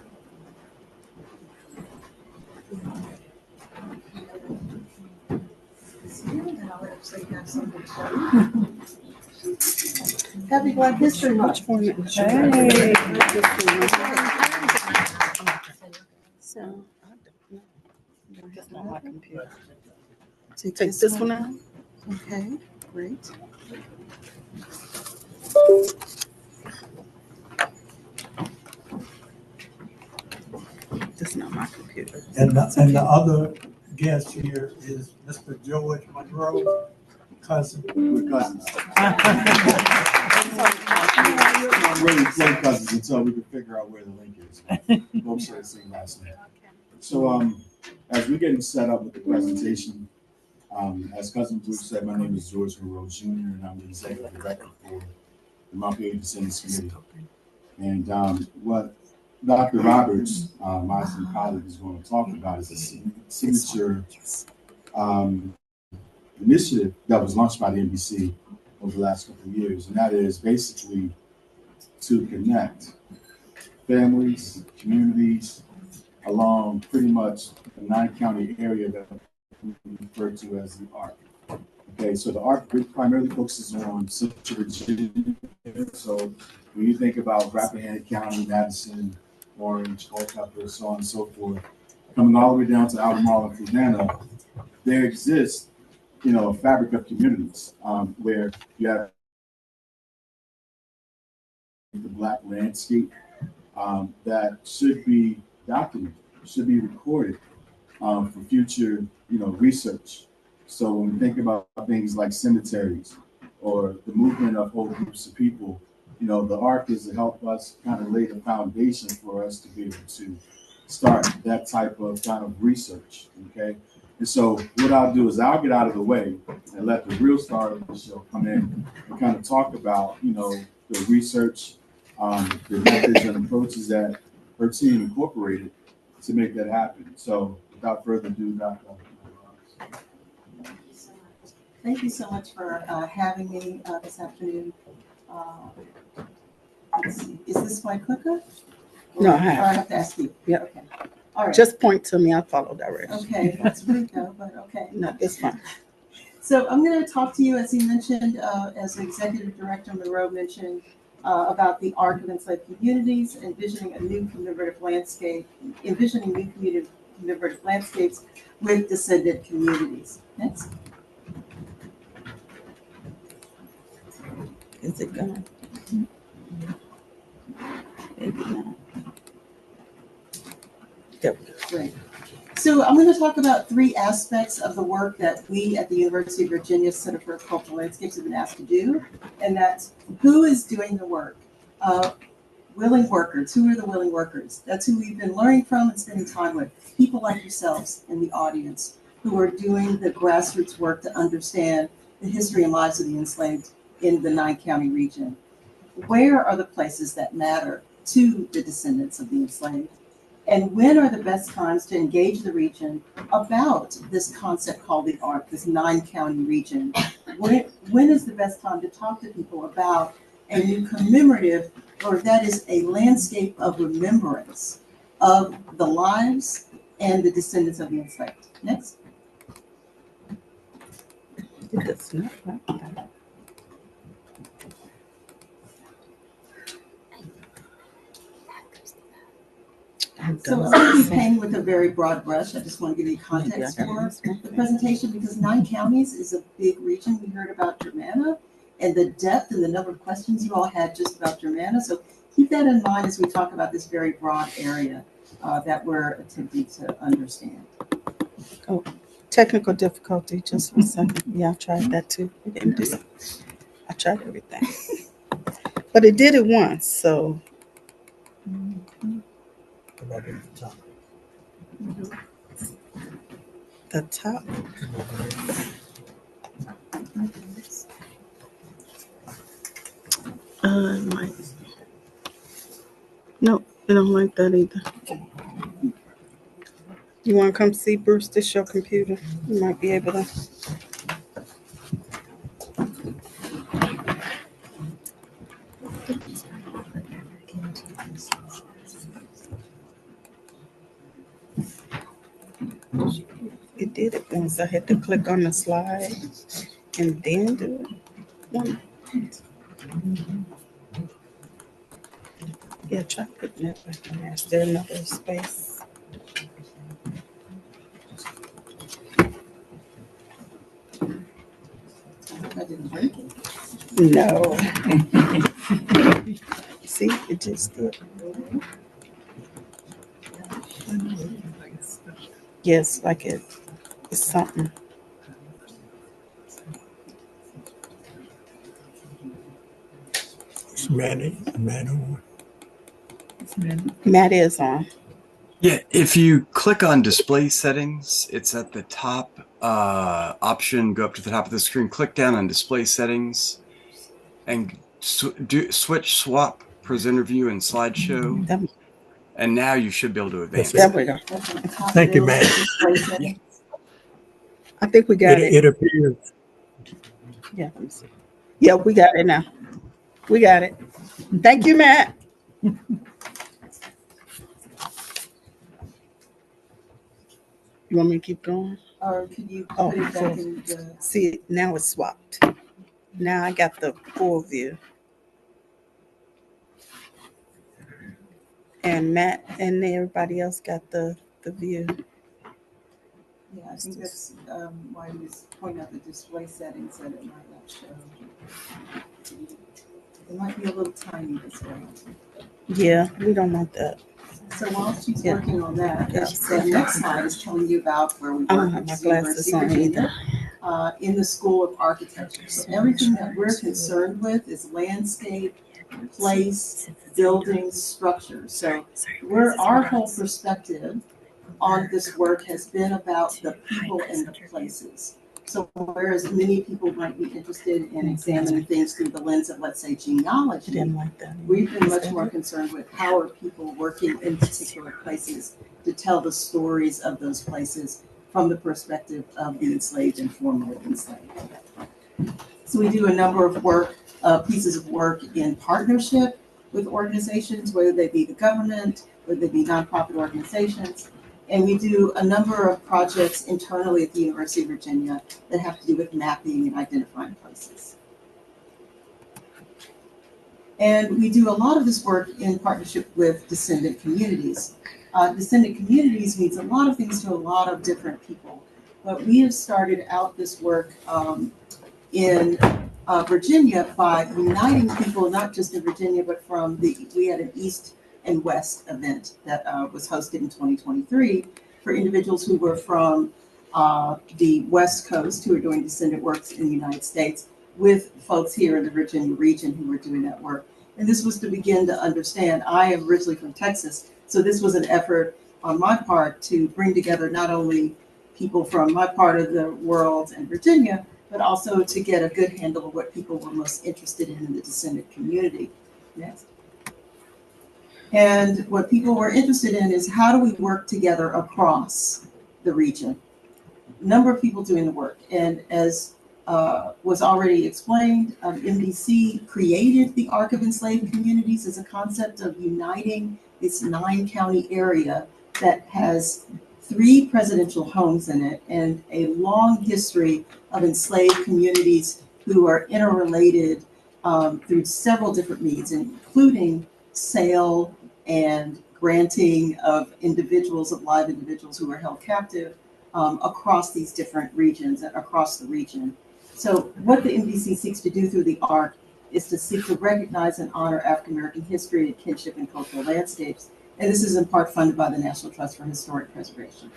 S4: Happy Black History Month.
S6: Hey. So, that's not my computer. Take this one out.
S4: Okay, great.
S6: That's not my computer.
S1: And the other guest here is Mr. George Monroe, cousin.
S16: We're cousins. Really close cousins until we can figure out where the link is. Both share the same last name. So as we're getting set up with the presentation, as Cousin Blue said, my name is George Monroe Jr. and I'm the Executive Director for the Mount Bailey Descendants Committee. And what Dr. Roberts, my esteemed colleague, is going to talk about is a signature initiative that was launched by the NBC over the last couple of years, and that is basically to connect families, communities along pretty much the 9-county area that we refer to as the ARC. Okay, so the ARC primarily focuses on Central Virginia. So when you think about Rappahannock County, Madison, Orange, Culpeper, so on and so forth, coming all the way down to Albemarle and Fluvanna, there exists, a fabric of communities where you have the Black landscape that should be documented, should be recorded for future, research. So when we think about things like cemeteries or the movement of whole groups of people, the ARC is to help us kind of lay the foundation for us to be able to start that type of kind of research, okay? And so what I'll do is I'll get out of the way and let the real star of the show come in and kind of talk about, the research, the methods and approaches that her team incorporated to make that happen. So without further ado, Dr.
S4: Thank you so much for having me this afternoon. Let's see. Is this my clicker?
S6: No, I
S4: Or
S6: have.
S4: I have to ask you.
S6: Yep.
S4: Okay. All right.
S6: Just point to me. I'll follow directions.
S4: Okay, that's Rico, but okay.
S6: No, it's fine.
S4: So I'm going to talk to you, as he mentioned, as Executive Director Monroe mentioned, about the ARC of enslaved communities, envisioning new commemorative landscapes with descendant communities. Next.
S6: Is it gone? Maybe not. There we go.
S4: Great. So I'm going to talk about 3 aspects of the work that we at the University of Virginia Center for Cultural Landscapes have been asked to do, and that's who is doing the work. Willing workers. Who are the willing workers? That's who we've been learning from and spending time with. People like yourselves in the audience who are doing the grassroots work to understand the history and lives of the enslaved in the 9-county region. Where are the places that matter to the descendants of the enslaved? And when are the best times to engage the region about this concept called the ARC, this 9-county region? When is the best time to talk to people about a new commemorative, or that is a landscape of remembrance of the lives and the descendants of the enslaved? Next.
S6: It does not like that.
S4: So I'm going to be painting with a very broad brush. I just want to give you context for the presentation because 9 counties is a big region. We heard about Germanna and the depth and the number of questions you all had just about Germanna. So keep that in mind as we talk about this very broad area that we're attempting to understand.
S6: Oh, technical difficulty, just for a second. Yeah, I tried that too. It didn't do it. I tried everything. But it did it once, so. The top. Might. Nope, I don't like that either. You want to come see Bruce? This your computer. You might be able to. It did it once. I had to click on the slide and then do it. Yeah, try putting it back in there. Is there another space?
S4: I didn't break it.
S6: No. See, it just did. Yes, like it's something.
S1: It's Matt on.
S6: Matt is on.
S17: Yeah, if you click on display settings, it's at the top option. Go up to the top of the screen, click down on display settings, and swap presenter view and slideshow. And now you should be able to advance.
S6: There we go.
S1: Thank you, Matt.
S6: Yeah. I think we got it.
S1: It appears.
S6: Yeah, let me see. Yeah, we got it now. We got it. Thank you, Matt. You want me to keep going?
S4: Or could you put it back in the...
S6: See, now it's swapped. Now I got the full view. And Matt and everybody else got the view.
S4: Yeah, I think that's why he was pointing out the display settings that it might not show. It might be a little tiny this way.
S6: Yeah, we don't want that.
S4: So while she's working on that, as she said, next slide is telling you about where we work at the University of Virginia in the School of Architecture. So everything that we're concerned with is landscape, place, buildings, structures. So our whole perspective on this work has been about the people and the places. So whereas many people might be interested in examining things through the lens of, let's say, genealogy, we've been much more concerned with how are people working in particular places to tell the stories of those places from the perspective of the enslaved and formerly enslaved. So we do a number of pieces of work in partnership with organizations, whether they be the government, whether they be nonprofit organizations. And we do a number of projects internally at the University of Virginia that have to do with mapping and identifying places. And we do a lot of this work in partnership with descendant communities. Descendant communities means a lot of things to a lot of different people. But we have started out this work in Virginia by uniting people, not just in Virginia, but we had an East and West event that was hosted in 2023 for individuals who were from the West Coast who are doing descendant works in the United States with folks here in the Virginia region who were doing that work. And this was to begin to understand, I am originally from Texas, so this was an effort on my part to bring together not only people from my part of the world and Virginia, but also to get a good handle of what people were most interested in the descendant community. Next. And what people were interested in is how do we work together across the region? A number of people doing the work. And as was already explained, MDC created the Arc of Enslaved Communities as a concept of uniting this 9-county area that has 3 presidential homes in it and a long history of enslaved communities who are interrelated through several different means, including sale and granting of individuals, of live individuals who are held captive across these different regions and across the region. So what the MDC seeks to do through the ARC is to seek to recognize and honor African American history and kinship and cultural landscapes. And this is in part funded by the National Trust for Historic Preservation.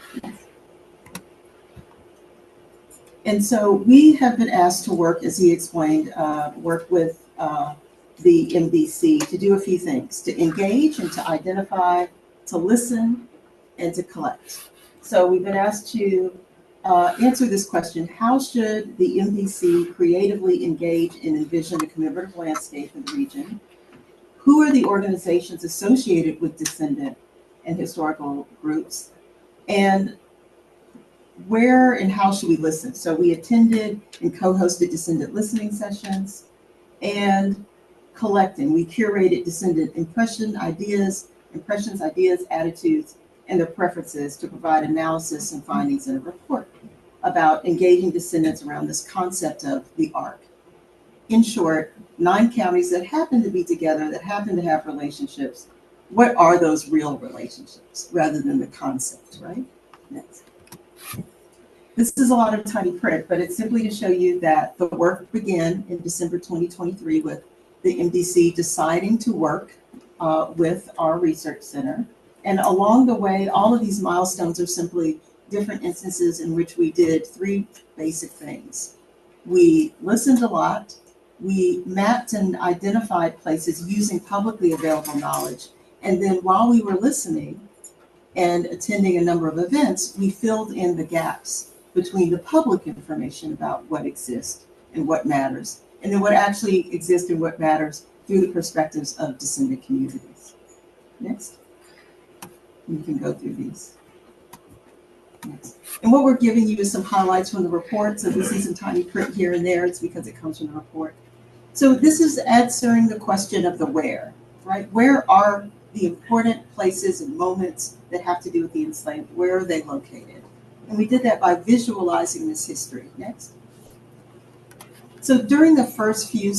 S4: And so we have been asked to work, as he explained, work with the MDC to do a few things, to engage and to identify, to listen, and to collect. So we've been asked to answer this question: how should the MDC creatively engage and envision a commemorative landscape in the region? Who are the organizations associated with descendant and historical groups? And
S7: where and how should we listen? So we attended and co-hosted descendant listening sessions and collecting. We curated descendant impressions, ideas, attitudes, and their preferences to provide analysis and findings in a report about engaging descendants around this concept of the arc. In short, 9 counties that happen to be together, that happen to have relationships. What are those real relationships rather than the concept, right? Next. This is a lot of tiny print, but it's simply to show you that the work began in December 2023 with the MDC deciding to work with our research center. And along the way, all of these milestones are simply different instances in which we did 3 basic things. We listened a lot. We mapped and identified places using publicly available knowledge. And then while we were listening and attending a number of events, we filled in the gaps between the public information about what exists and what matters, and then what actually exists and what matters through the perspectives of descendant communities. Next. You can go through these. Next. And what we're giving you is some highlights from the report. So we see some tiny print here and there. It's because it comes from the report. So this is answering the question of the where, right? Where are the important places and moments that have to do with the enslaved? Where are they located? And we did that by visualizing this history. Next. So during the first few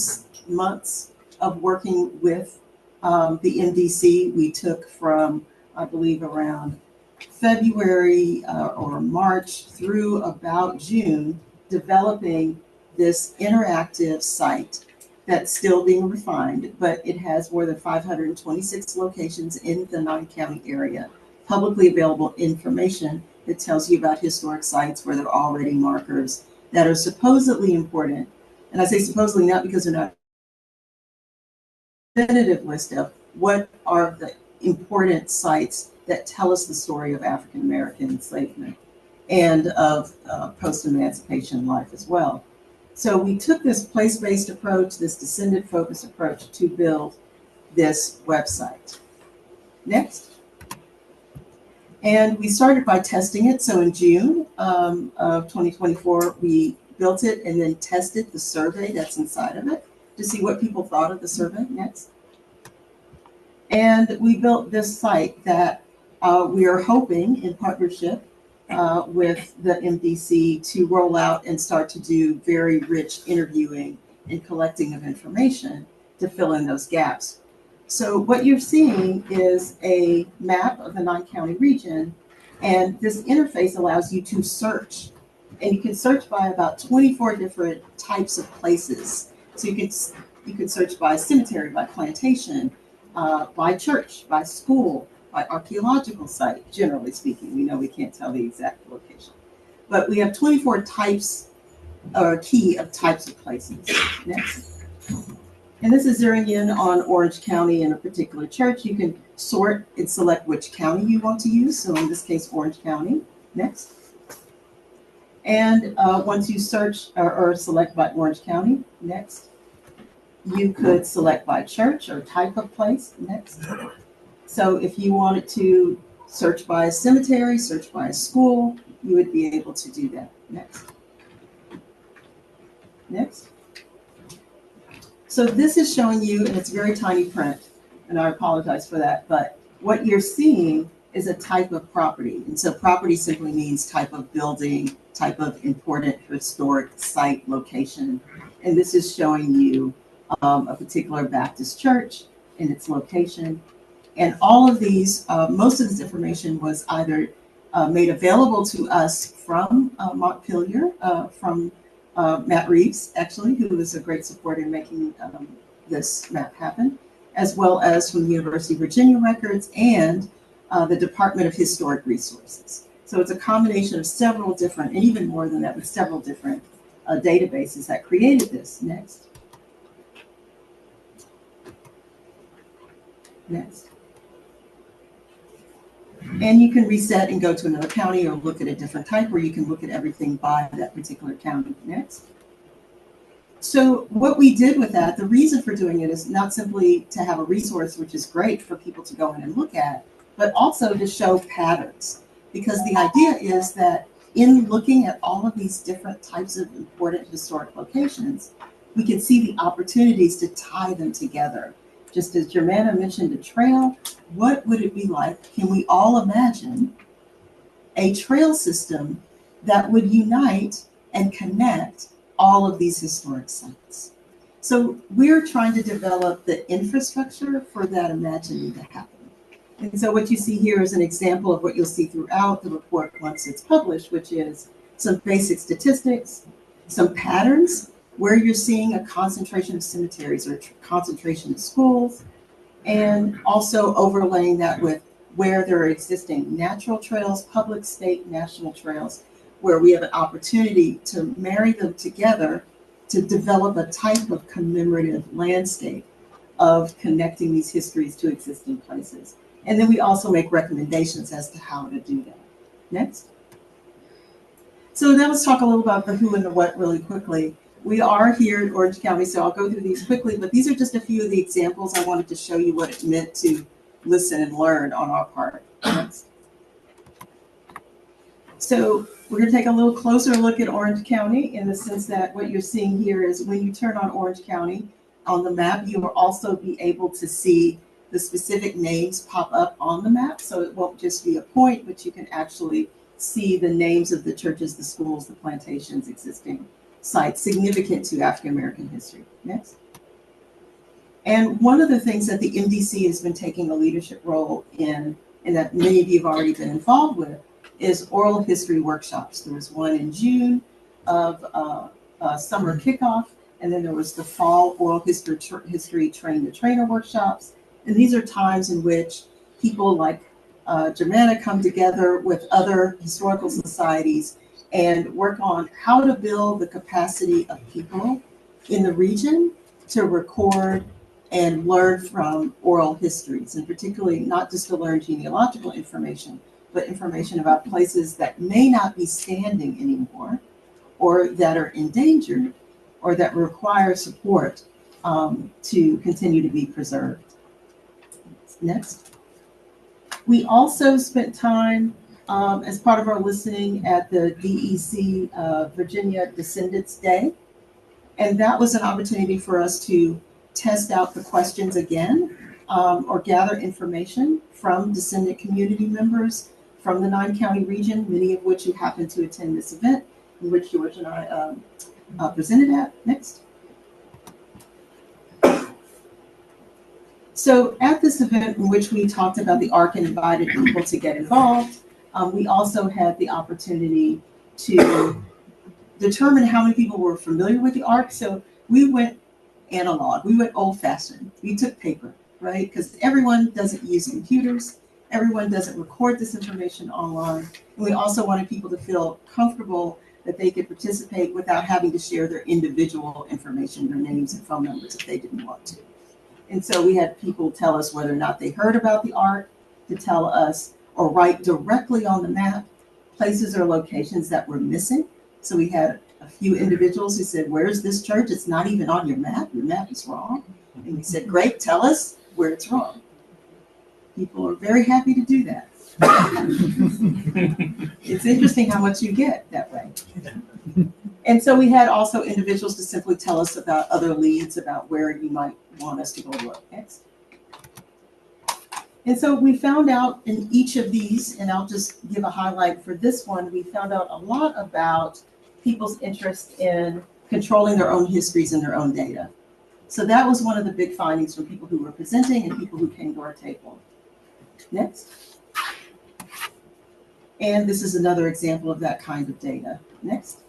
S7: months of working with the MDC, we took from, I believe, around February or March through about June, developing this interactive site that's still being refined, but it has more than 526 locations in the 9-county area, publicly available information that tells you about historic sites where there are already markers that are supposedly important. And I say supposedly not because they're not definitive list of what are the important sites that tell us the story of African American enslavement and of post-emancipation life as well. So we took this place-based approach, this descendant-focused approach to build this website. Next. And we started by testing it. So in June of 2024, we built it and then tested the survey that's inside of it to see what people thought of the survey. Next. And we built this site that we are hoping in partnership with the MDC to roll out and start to do very rich interviewing and collecting of information to fill in those gaps. So what you're seeing is a map of the 9-county region, and this interface allows you to search. And you can search by about 24 different types of places. So you could search by cemetery, by plantation, by church, by school, by archaeological site, generally speaking. We know we can't tell the exact location. But we have 24 types, or key of types of places. Next. And this is zeroing in on Orange County in a particular church. You can sort and select which county you want to use. So in this case, Orange County. Next. And once you search or select by Orange County, next. You could select by church or type of place, next. So if you wanted to search by a cemetery, search by a school, you would be able to do that. Next. Next. So this is showing you, and it's very tiny print, and I apologize for that, but what you're seeing is a type of property. And so property simply means type of building, type of important historic site location. And this is showing you a particular Baptist church and its location. And all of these, most of this information was either made available to us from Montpelier, from Matt Reeves, actually, who was a great supporter in making this map happen, as well as from the University of Virginia records and the Department of Historic Resources. So it's a combination of several different, and even more than that, with several different databases that created this. Next. Next. And you can reset and go to another county or look at a different type, or you can look at everything by that particular county. Next. So what we did with that, the reason for doing it is not simply to have a resource, which is great for people to go in and look at, but also to show patterns. Because the idea is that
S4: in looking at all of these different types of important historic locations, we can see the opportunities to tie them together. Just as Germanna mentioned a trail, what would it be like? Can we all imagine a trail system that would unite and connect all of these historic sites? So we're trying to develop the infrastructure for that imagining to happen. And so what you see here is an example of what you'll see throughout the report once it's published, which is some basic statistics, some patterns where you're seeing a concentration of cemeteries or concentration of schools, and also overlaying that with where there are existing natural trails, public, state, national trails, where we have an opportunity to marry them together to develop a type of commemorative landscape of connecting these histories to existing places. And then we also make recommendations as to how to do that. Next. So now let's talk a little about the who and the what really quickly. We are here in Orange County, so I'll go through these quickly, but these are just a few of the examples. I wanted to show you what it meant to listen and learn on our part. Next. So we're going to take a little closer look at Orange County in the sense that what you're seeing here is when you turn on Orange County on the map, you will also be able to see the specific names pop up on the map. So it won't just be a point, but you can actually see the names of the churches, the schools, the plantations, existing sites significant to African American history. Next. And one of the things that the MDC has been taking a leadership role in, and that many of you have already been involved with, is oral history workshops. There was one in June of summer kickoff, and then there was the fall oral history train the trainer workshops. And these are times in which people like Germanna come together with other historical societies and work on how to build the capacity of people in the region to record and learn from oral histories, and particularly not just to learn genealogical information, but information about places that may not be standing anymore, or that are endangered, or that require support to continue to be preserved. Next. We also spent time as part of our listening at the DEC Virginia Descendants Day. And that was an opportunity for us to test out the questions again, or gather information from descendant community members from the 9-county region, many of which who happened to attend this event, in which George and I presented at. Next. So at this event in which we talked about the ARC and invited people to get involved, we also had the opportunity to determine how many people were familiar with the ARC. So we went analog, we went old fashioned, we took paper, right? Because everyone doesn't use computers, everyone doesn't record this information online. And we also wanted people to feel comfortable that they could participate without having to share their individual information, their names and phone numbers if they didn't want to. And so we had people tell us whether or not they heard about the ARC, to tell us or write directly on the map places or locations that were missing. So we had a few individuals who said, "Where's this church? It's not even on your map is wrong." And we said, "Great, tell us where it's wrong." People are very happy to do that. It's interesting how much you get that way. And so we had also individuals to simply tell us about other leads about where you might want us to go look next. And so we found out in each of these, and I'll just give a highlight for this one, we found out a lot about people's interest in controlling their own histories and their own data. So that was one of the big findings from people who were presenting and people who came to our table. Next. And this is another example of that kind of data. Next.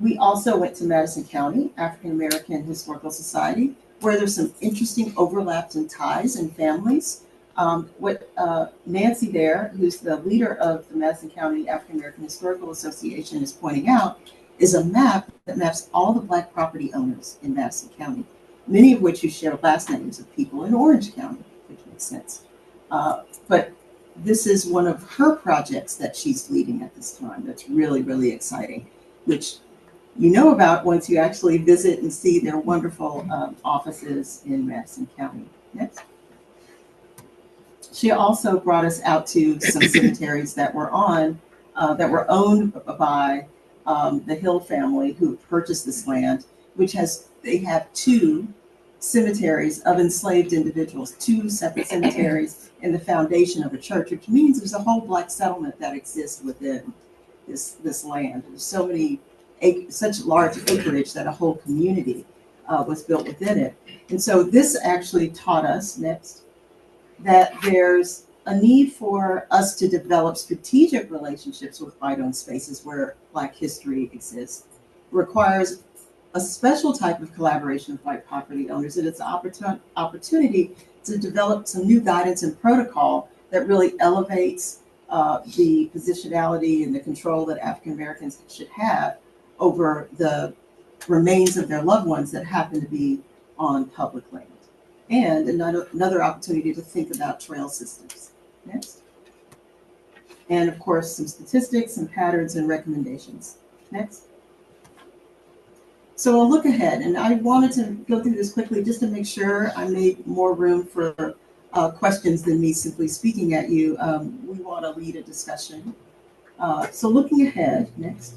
S4: We also went to Madison County African American Historical Society, where there's some interesting overlaps and ties in families. Nancy there, who's the leader of the Madison County African American Historical Association, is pointing out is a map that maps all the Black property owners in Madison County, many of which who share last names of people in Orange County, which makes sense. But this is one of her projects that she's leading at this time that's really, really exciting, which you know about once you actually visit and see their wonderful offices in Madison County. Next.
S18: She also brought us out to some cemeteries that were owned by the Hill family who purchased this land, they have 2 cemeteries of enslaved individuals, 2 separate cemeteries in the foundation of a church, which means there's a whole Black settlement that exists within this land. There's such large acreage that a whole community was built within it. And so this actually taught us that there's a need for us to develop strategic relationships with white-owned spaces where Black history exists. Requires a special type of collaboration with white property owners, and it's an opportunity to develop some new guidance and protocol that really elevates the positionality and the control that African Americans should have over the remains of their loved ones that happen to be on public land. And another opportunity to think about trail systems. Next. And of course, some statistics, some patterns and recommendations. Next. So I'll look ahead, and I wanted to go through this quickly just to make sure I made more room for questions than me simply speaking at you. We want to lead a discussion. So looking ahead, next.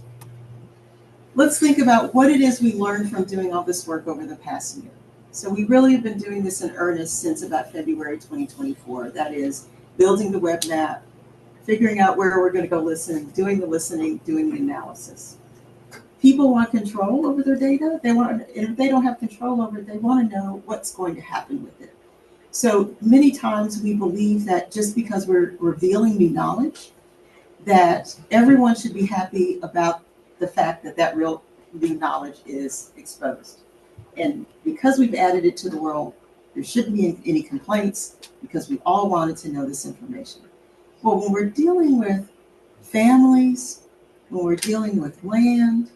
S18: Let's think about what it is we learned from doing all this work over the past year. So we really have been doing this in earnest since about February 2024. That is building the web map, figuring out where we're going to go listen, doing the listening, doing the analysis. People want control over their data. If they don't have control over it, they want to know what's going to happen with it. So many times we believe that just because we're revealing new knowledge, that everyone should be happy about the fact that real new knowledge is exposed. And because we've added it to the world, there shouldn't be any complaints because we all wanted to know this information. Well, when we're dealing with families, when we're dealing with land,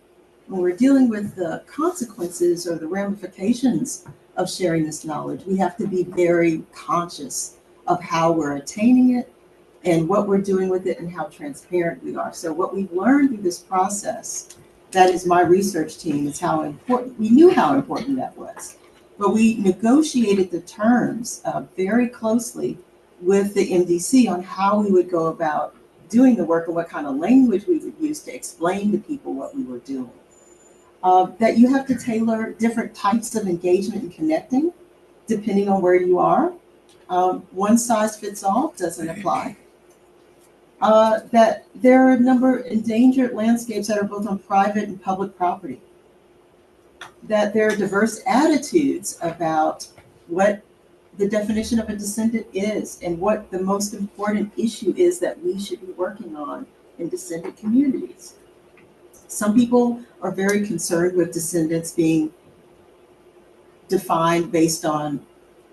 S18: when we're dealing with the consequences or the ramifications of sharing this knowledge, we have to be very conscious of how we're attaining it and what we're doing with it and how transparent we are. So what we've learned through this process, that is my research team, is how important, we knew how important that was, but we negotiated the terms very closely with the MDC on how we would go about doing the work and what kind of language we would use to explain to people what we were doing. That you have to tailor different types of engagement and connecting depending on where you are. One size fits all doesn't apply. That there are a number of endangered landscapes that are both on private and public property. That there are diverse attitudes about what the definition of a descendant is and what the most important issue is that we should be working on in descendant communities. Some people are very concerned with descendants being defined based on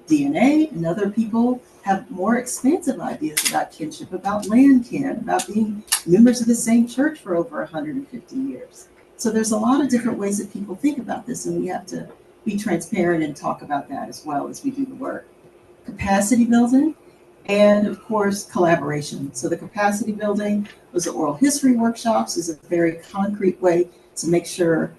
S18: DNA, and other people have more expansive ideas about kinship, about land kin, about being members of the same church for over 150 years. So there's a lot of different ways that people think about this, and we have to be transparent and talk about that as well as we do the work. Capacity building, and of course, collaboration. So the capacity building was the oral history workshops, is a very concrete way to make sure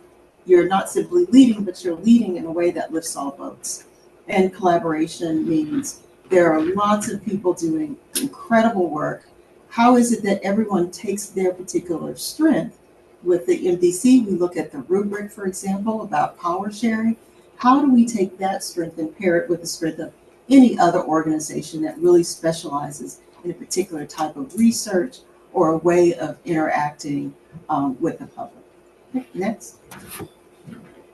S18: you're not simply leading, but you're leading in a way that lifts all boats. And collaboration means there are lots of people doing incredible work. How is it that everyone takes their particular strength? With the MDC, we look at the rubric, for example, about power sharing. How do we take that strength and pair it with the strength of any other organization that really specializes in a particular type of research or a way of interacting with the public? Next.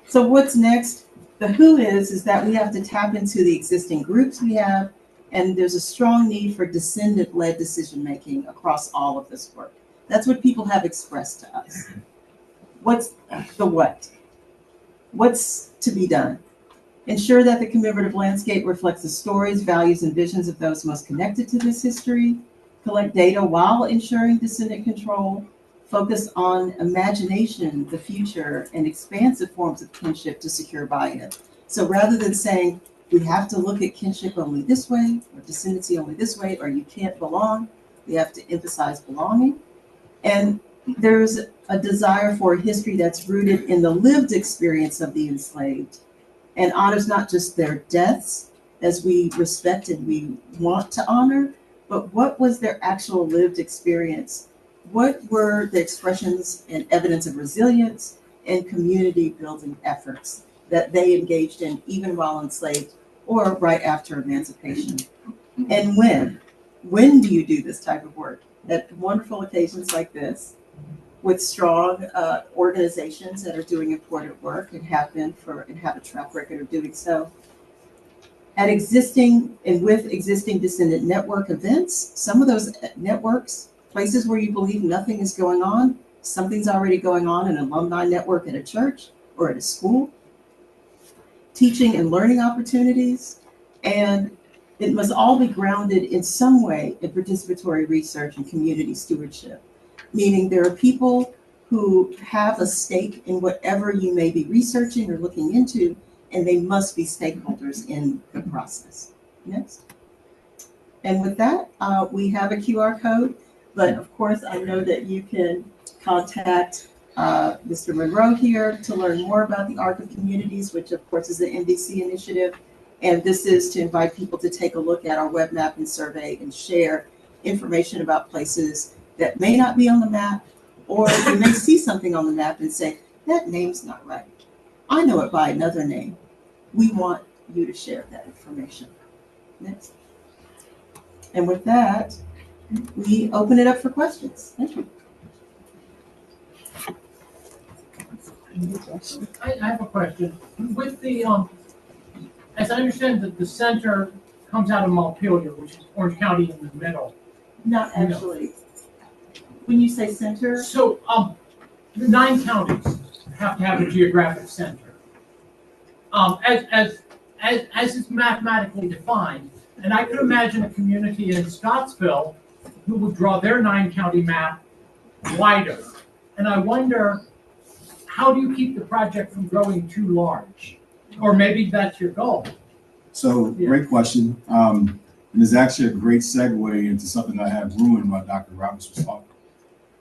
S18: So what's next? The who is that we have to tap into the existing groups we have, and there's a strong need for descendant-led decision-making across all of this work. That's what people have expressed to us. What's the what? What's to be done? Ensure that the commemorative landscape reflects the stories, values, and visions of those most connected to this history. Collect data while ensuring descendant control. Focus on imagination, the future, and expansive forms of kinship to secure buy-in. So rather than saying, we have to look at kinship only this way, or descendancy only this way, or you can't belong, we have to emphasize belonging. And there's a desire for a history that's rooted in the lived experience of the enslaved and honors not just their deaths, as we respect and we want to honor, but what was their actual lived experience? What were the expressions and evidence of resilience and community building efforts that they engaged in even while enslaved or right after emancipation? And when? When do you do this type of work? At wonderful occasions like this, with strong organizations that are doing important work and have been and have a track record of doing so. At existing and with existing descendant network events, some of those networks, places where you believe nothing is going on, something's already going on, an alumni network at a church or at a school, teaching and learning opportunities, and it must all be grounded in some way in participatory research and community stewardship, meaning there are people who have a stake in whatever you may be researching or looking into, and they must be stakeholders in the process. Next. And with that, we have a QR code, but of course, I know that you can contact Mr. Monroe here to learn more about the Arc of Communities, which of course is the NBC initiative. And this is to invite people to take a look at our web map and survey and share information about places that may not be on the map, or you may see something on the map and say, that name's not right. I know it by another name. We want you to share that information. Next. And with that, we open it up for questions. Thank you.
S19: I have a question. With the, as I understand that the center comes out of Montpelier, which is Orange County in the middle.
S18: Not actually. When you say center?
S19: So, the 9 counties have to have a geographic center. As it's mathematically defined, and I could imagine a community in Scottsville who would draw their 9-county map wider. And I wonder, how do you keep the project from growing too large? Or maybe that's your goal.
S16: So, great question. And there's actually a great segue into something that I had ruined while Dr. Roberts was talking.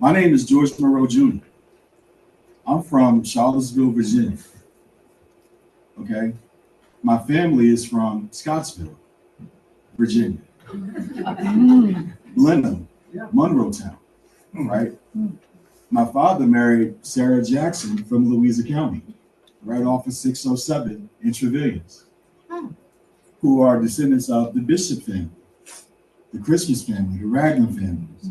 S16: My name is George Monroe Jr. I'm from Charlottesville, Virginia. Okay? My family is from Scottsville, Virginia. Blenheim, Monroetown, right? My father married Sarah Jackson from Louisa County, right off of 607 in Trevilians, who are descendants of the Bishop family, the Christmas family, the Raglan families,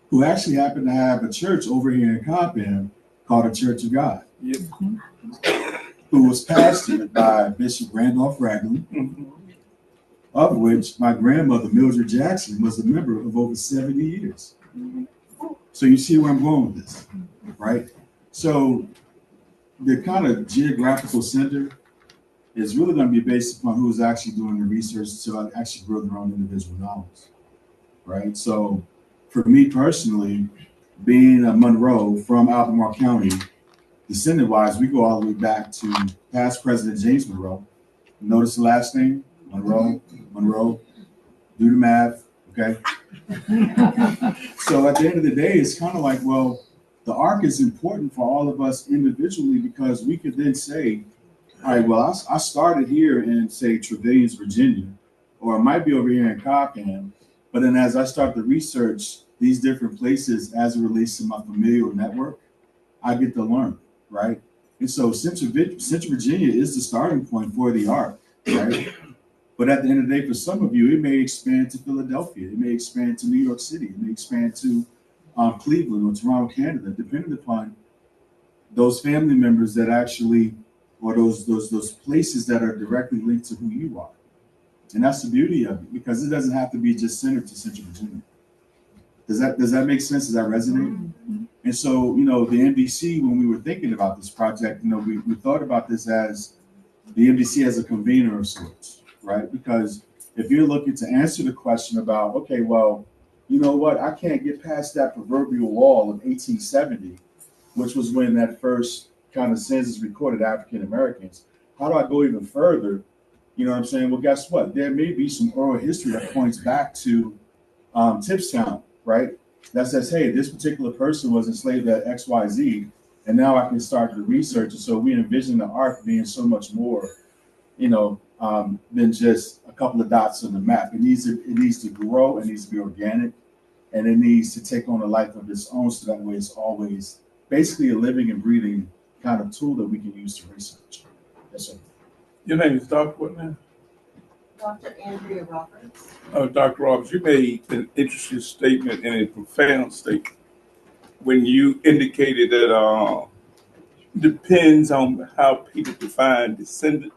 S16: who actually happen to have a church over here in Coppin called the Church of God, who was pastored by Bishop Randolph Raglan, of which my grandmother, Mildred Jackson, was a member of over 70 years. So you see where I'm going with this, right? So the kind of geographical center is really going to be based upon who's actually doing the research to actually grow their own individual knowledge, right? So for me personally, being a Monroe from Albemarle County, descendant-wise, we go all the way back to past President James Monroe. Notice the last name? Monroe. Do the math, okay? So at the end of the day, it's kind of like, well, the arc is important for all of us individually because we could then say, all right, well, I started here in, say, Trevilians, Virginia, or it might be over here in Coppin, but then as I start to research these different places as it relates to my familial network, I get to learn, right? And so Central Virginia is the starting point for the arc, right? But at the end of the day, for some of you, it may expand to Philadelphia, it may expand to New York City, it may expand to Cleveland or Toronto, Canada, depending upon those family members that actually, or those places that are directly linked to who you are. And that's the beauty of it, because it doesn't have to be just centered to Central Virginia. Does that make sense? Does that resonate? Mm-hmm. And so, you know, the NBC, when we were thinking about this project, you know, we thought about this as the NBC as a convener of sorts, right? Because if you're looking to answer the question about, okay, well, you know what, I can't get past that proverbial wall of 1870, which was when that first kind of census recorded African Americans. How do I go even further? You know what I'm saying? Well, guess what? There may be some oral history that points back to Tippstown, right? That says, hey, this particular person was enslaved at XYZ, and now I can start the research. And so we envision the arc being so much more, you know, than just a couple of dots on the map. It needs to grow, it needs to be organic, and it needs to take on a life of its own, so that way it's always basically a living and breathing kind of tool that we can use to research. Yes, sir.
S10: Your name is Dr. what now?
S4: Dr. Andrea Roberts.
S10: Oh, Dr. Roberts, you made an interesting statement and a profound statement when you indicated that depends on how people define descendant.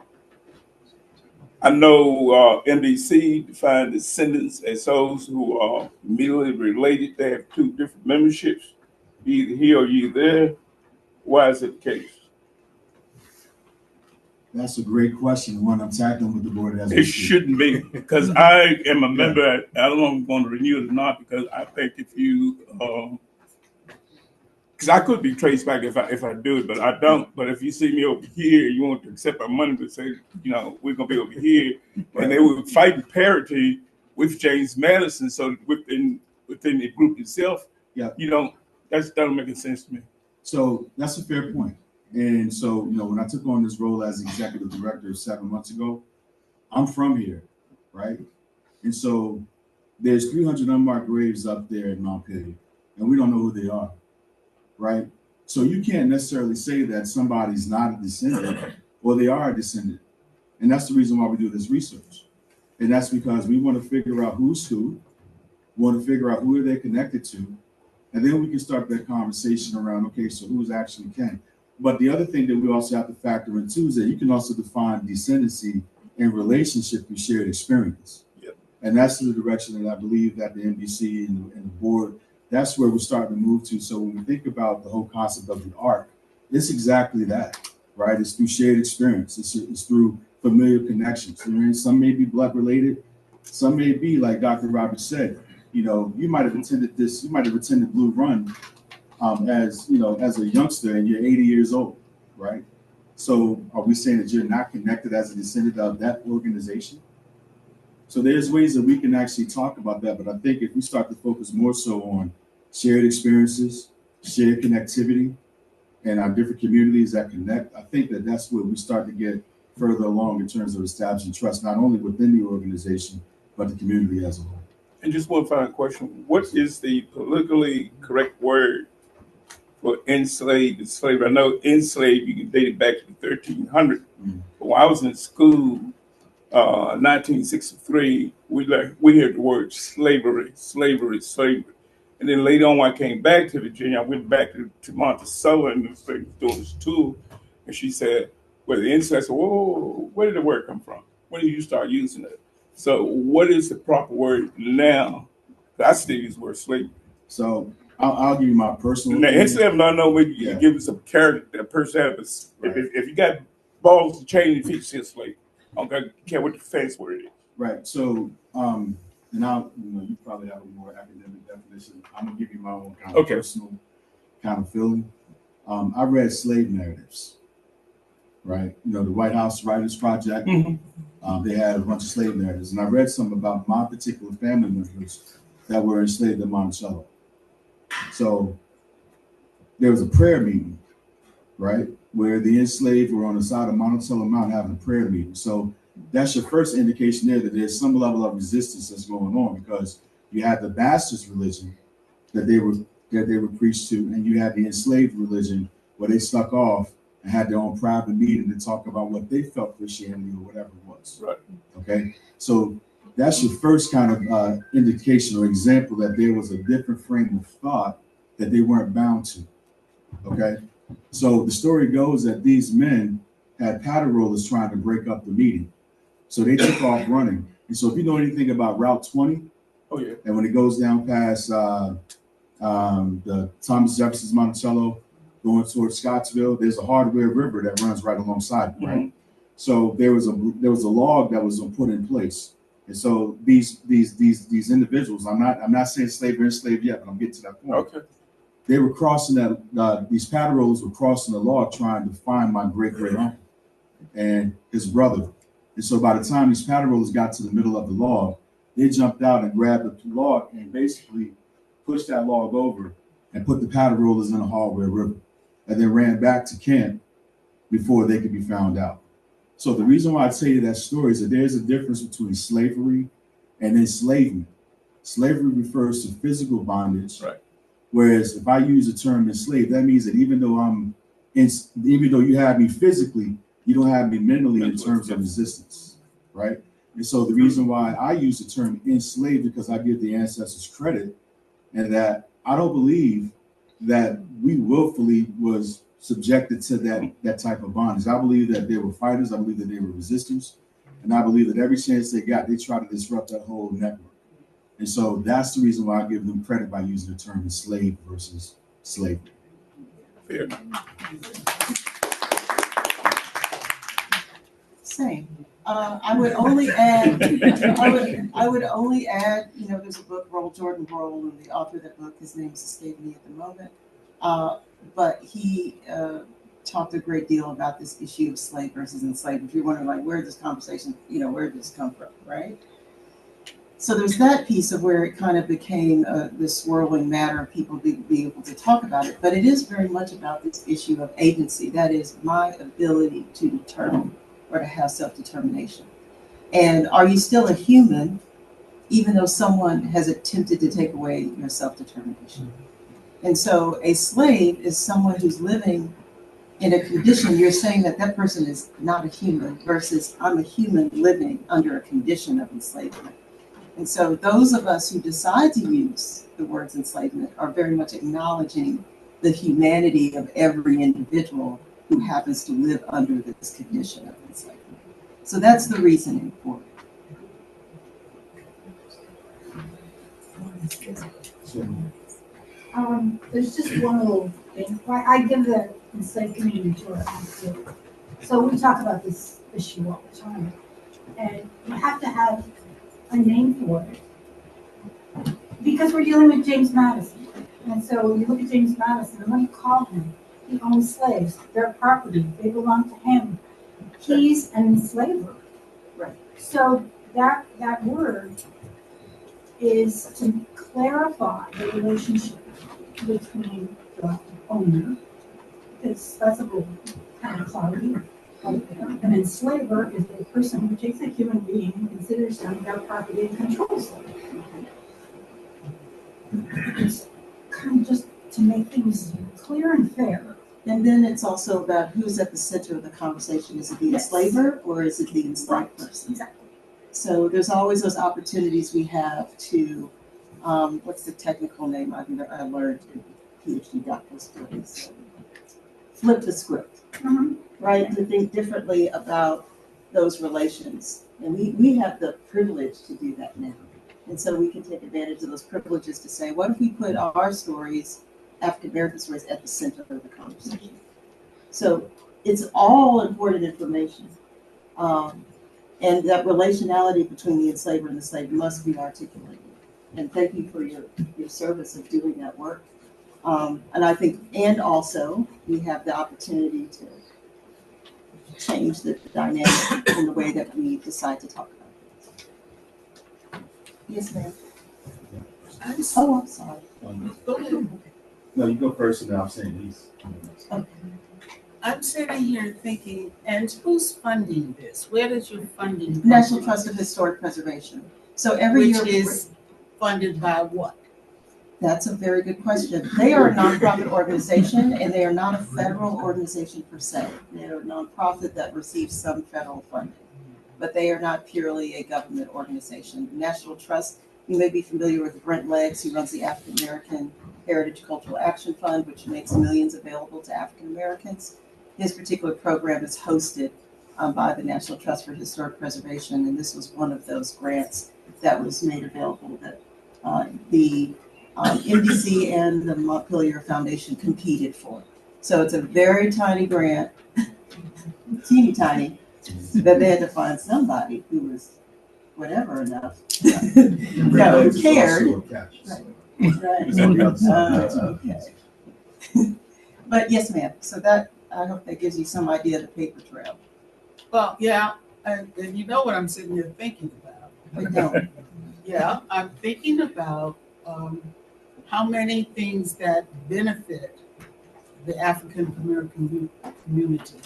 S10: I know MDC define descendants as those who are immediately related. They have two different memberships, either here or you there. Why is it the case?
S16: That's a great question, one I'm tackling with the board as
S10: It shouldn't be, because I am a member. I don't know if I'm going to renew it or not, because I think if you, because I could be traced back if I do it, but I don't. But if you see me over here, you want to accept my money to say, we're going to be over here, and they were fighting parity with James Madison. So within the group itself, that doesn't make sense to me.
S16: So that's a fair point. And so, when I took on this role as executive director 7 months ago, I'm from here, right? And so there's 300 unmarked graves up there in Mount Piggy, and we don't know who they are, right? So you can't necessarily say that somebody's not a descendant or they are a descendant. And that's the reason why we do this research. And that's because we want to figure out who's who, we want to figure out who are they connected to, and then we can start that conversation around, okay, so who's actually kin? But the other thing that we also have to factor in too is that you can also define descendancy in relationship to shared experience.
S10: Yep.
S16: And that's the direction that I believe that the NBC and the board, that's where we're starting to move to. So when we think about the whole concept of the arc, it's exactly that, right? It's through shared experience. It's through familiar connections. Some may be blood related. Some may be, like Dr. Roberts said, you might have attended Blue Run as a youngster, and you're 80 years old, right? So are we saying that you're not connected as a descendant of that organization? So there's ways that we can actually talk about that, but I think if we start to focus more so on shared experiences, shared connectivity, and our different communities that connect, I think that that's where we start to get further along in terms of establishing trust, not only within the organization, but the community as a whole.
S10: And just one final question. What is the politically correct word for enslaved and slave? I know enslaved, you can date it back to the 1300s. But when I was in school, 1963, we heard the word slavery. And then later on, when I came back to Virginia, I went back to Monticello and was doing this tour. And she said, well, the enslaved, I said, whoa, where did the word come from? When did you start using it? So what is the proper word now? I still use the word slavery.
S16: So I'll give you my personal
S10: now,
S16: opinion.
S10: instead of not know maybe you give us some character that person has. Right. If you got balls to change your feet, still slave. I don't care what the fancy word is.
S16: Right. So and you probably have a more academic definition. I'm gonna give you my own kind of personal kind of feeling. I read slave narratives. Right. The White House Writers Project. They had a bunch of slave narratives, and I read some about my particular family members that were enslaved in Monticello. So there was a prayer meeting, right, where the enslaved were on the side of Monticello Mountain having a prayer meeting. So that's your first indication there that there's some level of resistance that's going on, because you had the bastards religion that they were preached to, and you had the enslaved religion where they stuck off and had their own private meeting to talk about what they felt Christianity or whatever it was.
S10: Right.
S16: Okay. So that's your first kind of indication or example that there was a different frame of thought that they weren't bound to. Okay. So the story goes that these men had paddle rollers trying to break up the meeting. So they took off running. And so if you know anything about Route 20, and when it goes down past the Thomas Jefferson's Monticello, going towards Scottsville, there's a Hardware River that runs right alongside it, right? So there was a log that was put in place. And so these individuals, I'm not saying slave or enslaved yet, but I'm getting to that point.
S10: Okay.
S16: They were crossing these paddle rollers were crossing the log trying to find my great uncle and his brother. And so by the time these paddle rollers got to the middle of the log, they jumped out and grabbed the log and basically pushed that log over and put the paddle rollers in the Hardware River, and then ran back to camp before they could be found out. So the reason why I tell you that story is that there's a difference between slavery and enslavement. Slavery refers to physical bondage,
S10: right?
S16: Whereas if I use the term enslaved, that means that even though you have me physically, you don't have me mentally in terms of resistance, right? And so the reason why I use the term enslaved because I give the ancestors credit, and that I don't believe that we willfully was subjected to that type of bondage. I believe that they were fighters. I believe that they were resistors, and I believe that every chance they got, they tried to disrupt that whole network. And so that's the reason why I give them credit by using the term enslaved versus slavery.
S10: Fair.
S18: Same. I would only add, there's a book, Jordan Roll, and the author of that book, his name is escaping me at the moment. But he talked a great deal about this issue of slave versus enslaved. If you're wondering, like, where did this conversation, where did this come from, right? So there's that piece of where it kind of became this swirling matter of people being able to talk about it. But it is very much about this issue of agency. That is my ability to determine or to have self-determination. And are you still a human, even though someone has attempted to take away your self-determination? And so a slave is someone who's living in a condition, you're saying that that person is not a human versus I'm a human living under a condition of enslavement. And so those of us who decide to use the words enslavement are very much acknowledging the humanity of every individual who happens to live under this condition of enslavement. So that's the reasoning for
S14: it. There's just one little thing. I give the enslaved community to our answer. So we talk about this issue all the time. And you have to have a name for it. Because we're dealing with James Madison. And so you look at James Madison, and what do you call him? He owns slaves. They're property. They belong to him. He's an enslaver.
S18: Right.
S14: So that word is to clarify the relationship between the owner, that's a little kind of cloudy right there. An enslaver is a person who takes a human being and considers them their property and controls them. It's kind of just to make things clear and fair.
S18: And then it's also about who's at the center of the conversation. Is it the enslaver or is it the enslaved person?
S14: Exactly.
S18: So there's always those opportunities we have to, what's the technical name I learned in PhD doctoral studies? Flip the script, right? To think differently about those relations. And we have the privilege to do that now. And so we can take advantage of those privileges to say, what if we put our stories, African-American stories, at the center of the conversation? So it's all important information. And that relationality between the enslaver and the slave must be articulated. And thank you for your service of doing that work. And I think, and also we have the opportunity to change the dynamic in the way that we decide to talk about it. Yes, ma'am. I'm sorry.
S16: No, you go first, and then I'm saying these.
S8: Okay. I'm sitting here thinking, and who's funding this? Where does your funding come
S18: National
S8: from?
S18: Trust of Historic Preservation. So every year.
S8: Which is funded by what?
S18: That's a very good question. They are a nonprofit organization, and they are not a federal organization per se. They're a nonprofit that receives some federal funding, but they are not purely a government organization. National Trust, you may be familiar with Brent Leggs, who runs the African American Heritage Cultural Action Fund, which makes millions available to African Americans. His particular program is hosted by the National Trust for Historic Preservation, and this was one of those grants that was made available that the MDC and the Montpelier Foundation competed for. So it's a very tiny grant, teeny tiny, that they had to find somebody who was whatever enough, who cared. Right. Okay. But yes, ma'am. So that, I hope that gives you some idea of the paper trail.
S8: Well, yeah, and you know what I'm sitting here thinking about.
S18: I don't.
S8: Yeah, I'm thinking about how many things that benefit the African American community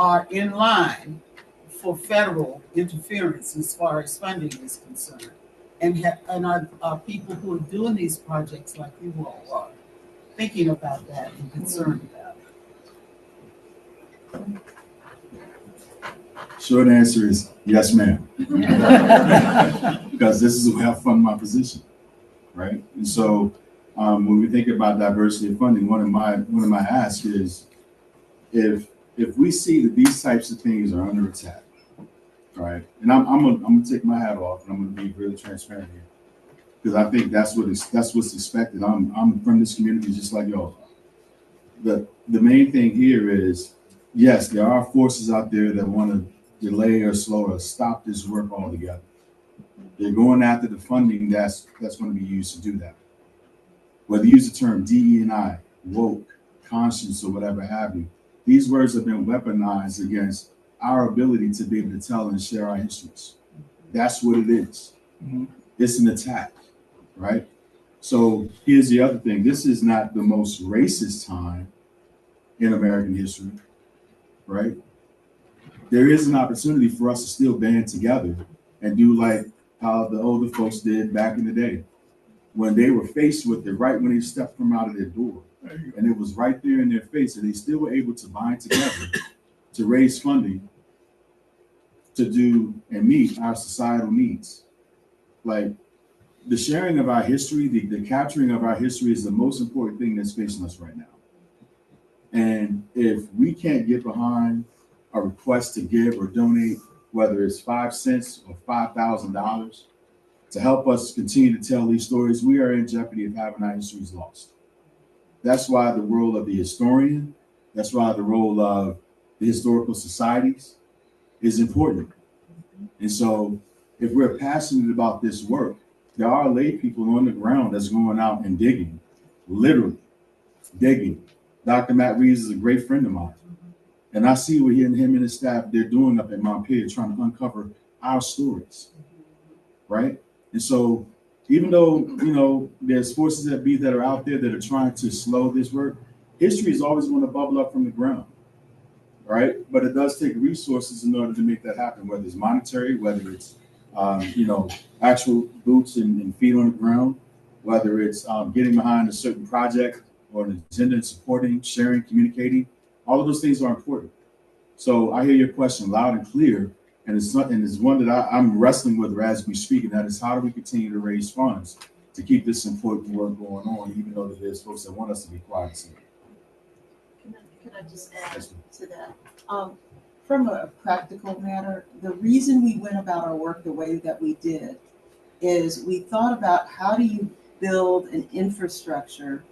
S8: are in line for federal interference as far as funding is concerned? And are people who are doing these projects like you all are thinking about that and concerned about it?
S16: Short answer is yes, ma'am. Because this is where I fund my position, right? And so when we think about diversity of funding, one of my asks is if we see that these types of things are under attack, right? And I'm gonna take my hat off and I'm gonna be really transparent here, because I think that's what's expected. I'm from this community just like y'all. The main thing here is, yes, there are forces out there that want to delay or slow or stop this work altogether. They're going after the funding that's going to be used to do that. Whether you use the term DE&I, woke, conscience, or whatever have you, these words have been weaponized against our ability to be able to tell and share our histories. That's what it is. Mm-hmm. It's an attack, right? So here's the other thing. This is not the most racist time in American history, right? There is an opportunity for us to still band together and do like how the older folks did back in the day, when they were faced with it right when they stepped from out of their door. And it was right there in their face, and they still were able to bind together to raise funding to do and meet our societal needs. Like, the sharing of our history, the capturing of our history is the most important thing that's facing us right now. And if we can't get behind a request to give or donate, whether it's 5 cents or $5,000, to help us continue to tell these stories, we are in jeopardy of having our histories lost. That's why the role of the historian, that's why the role of the historical societies is important. And so if we're passionate about this work, there are lay people on the ground that's going out and digging, literally digging. Dr. Matt Reeves is a great friend of mine. And I see what him and his staff, they're doing up at Montpelier, trying to uncover our stories, right? And so even though, you know, there's forces that are out there that are trying to slow this work, history is always going to bubble up from the ground, right? But it does take resources in order to make that happen, whether it's monetary, whether it's, you know, actual boots and feet on the ground, whether it's getting behind a certain project or an agenda and supporting, sharing, communicating. All of those things are important. So I hear your question loud and clear, and it's one that I'm wrestling with as we speak, and that is, how do we continue to raise funds to keep this important work going on, even though there's folks that want us to be quiet.
S18: Can I just add to that? From a practical matter, the reason we went about our work the way that we did is we thought about how do you build an infrastructure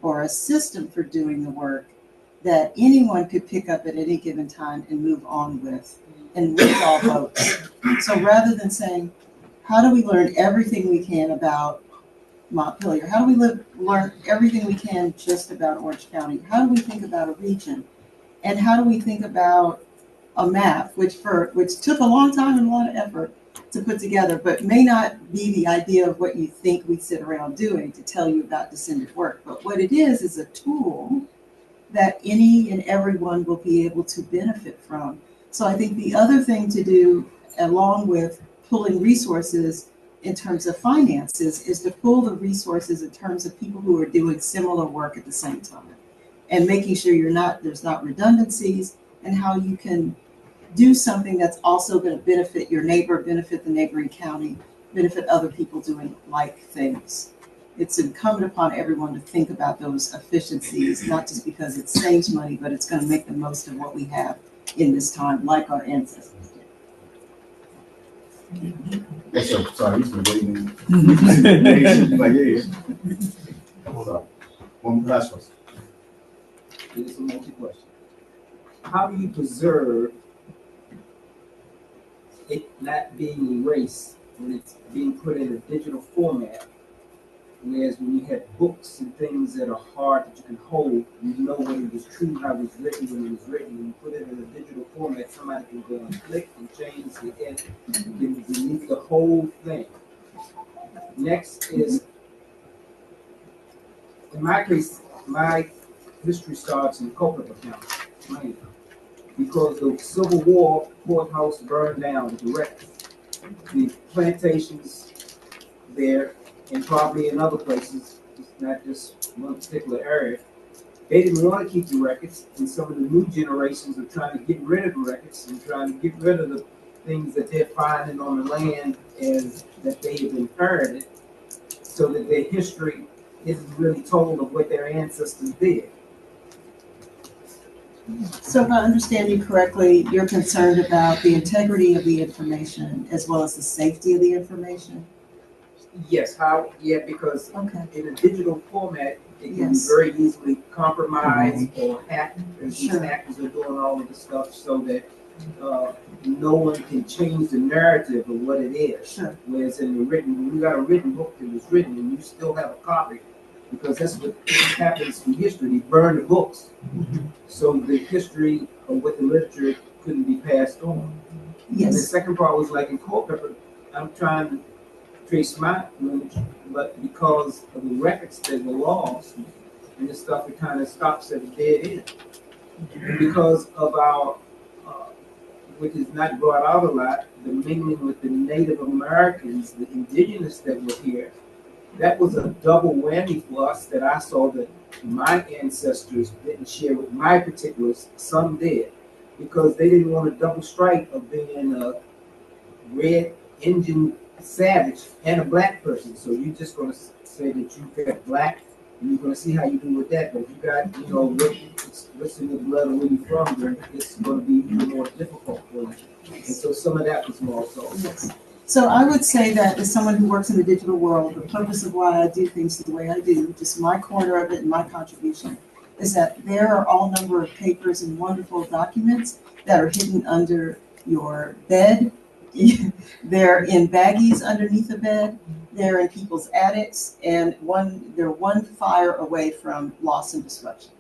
S18: or a system for doing the work that anyone could pick up at any given time and move on with and lift all boats. So rather than saying, how do we learn everything we can about Montpelier? How do we learn everything we can just about Orange County? How do we think about a region? And how do we think about a map, which took a long time and a lot of effort to put together, but may not be the idea of what you think we sit around doing to tell you about descendant work. But what it is a tool that any and everyone will be able to benefit from. So I think the other thing to do, along with pulling resources in terms of finances, is to pull the resources in terms of people who are doing similar work at the same time, and making sure there's not redundancies, and how you can do something that's also going to benefit your neighbor, benefit the neighboring county, benefit other people doing like things. It's incumbent upon everyone to think about those efficiencies, not just because it saves money, but it's going to make the most of what we have in this time, like our ancestors did.
S16: Yes, sir. Sorry, he's been waiting. Like, yeah. Hold on. One last question.
S15: It's a multi-question. How do you preserve it not being erased when it's being put in a digital format? Whereas when you have books and things that are hard that you can hold, you know when it was true, how it was written, when it was written. When you put it in a digital format, somebody can go and click and change the edit, you can delete the whole thing. Next is, in my case, my history starts in corporate accounts. because the Civil War courthouse burned down direct. The plantations there, and probably in other places, it's not just one particular area, they didn't want to keep the records, and some of the new generations are trying to get rid of the records and trying to get rid of the things that they're finding on the land as that they have inherited, so that their history isn't really told of what their ancestors did.
S18: So if I understand you correctly, you're concerned about the integrity of the information as well as the safety of the information?
S15: Yes, how? Yeah, because in a digital format, it can
S18: Yes.
S15: be very easily compromised or hacked, and these hackers are doing all of the stuff so that no one can change the narrative of what it is.
S18: Sure.
S15: Whereas in the written, when you got a written book that was written and you still have a copy, because that's what happens in history. They burn the books, so the history of what the literature couldn't be passed on.
S18: Yes.
S15: And the second part was like in Culpeper, I'm trying to trace my lineage, but because of the records that were lost and the stuff, it kind of stops at a dead end. And because of our, which is not brought out a lot, the mingling with the Native Americans, the indigenous that were here, that was a double whammy for us that I saw that my ancestors didn't share with my particulars. Some did, because they didn't want a double strike of being a red Indian savage and a black person. So you're just going to say that you got black, and you're going to see how you do with that. But if you got, you know, what's in your blood or where you're from, then it's going to be even more difficult for you. And so some of that was more so.
S18: Yes. So I would say that as someone who works in the digital world, the purpose of why I do things the way I do, just my corner of it and my contribution, is that there are all number of papers and wonderful documents that are hidden under your bed. They're in baggies underneath the bed. They're in people's attics, and they're one fire away from loss and destruction.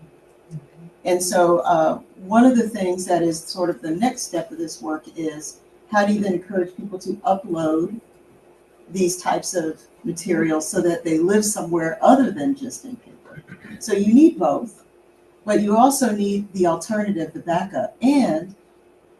S18: And so one of the things that is sort of the next step of this work is how do you then encourage people to upload these types of materials so that they live somewhere other than just in paper? So you need both, but you also need the alternative, the backup. And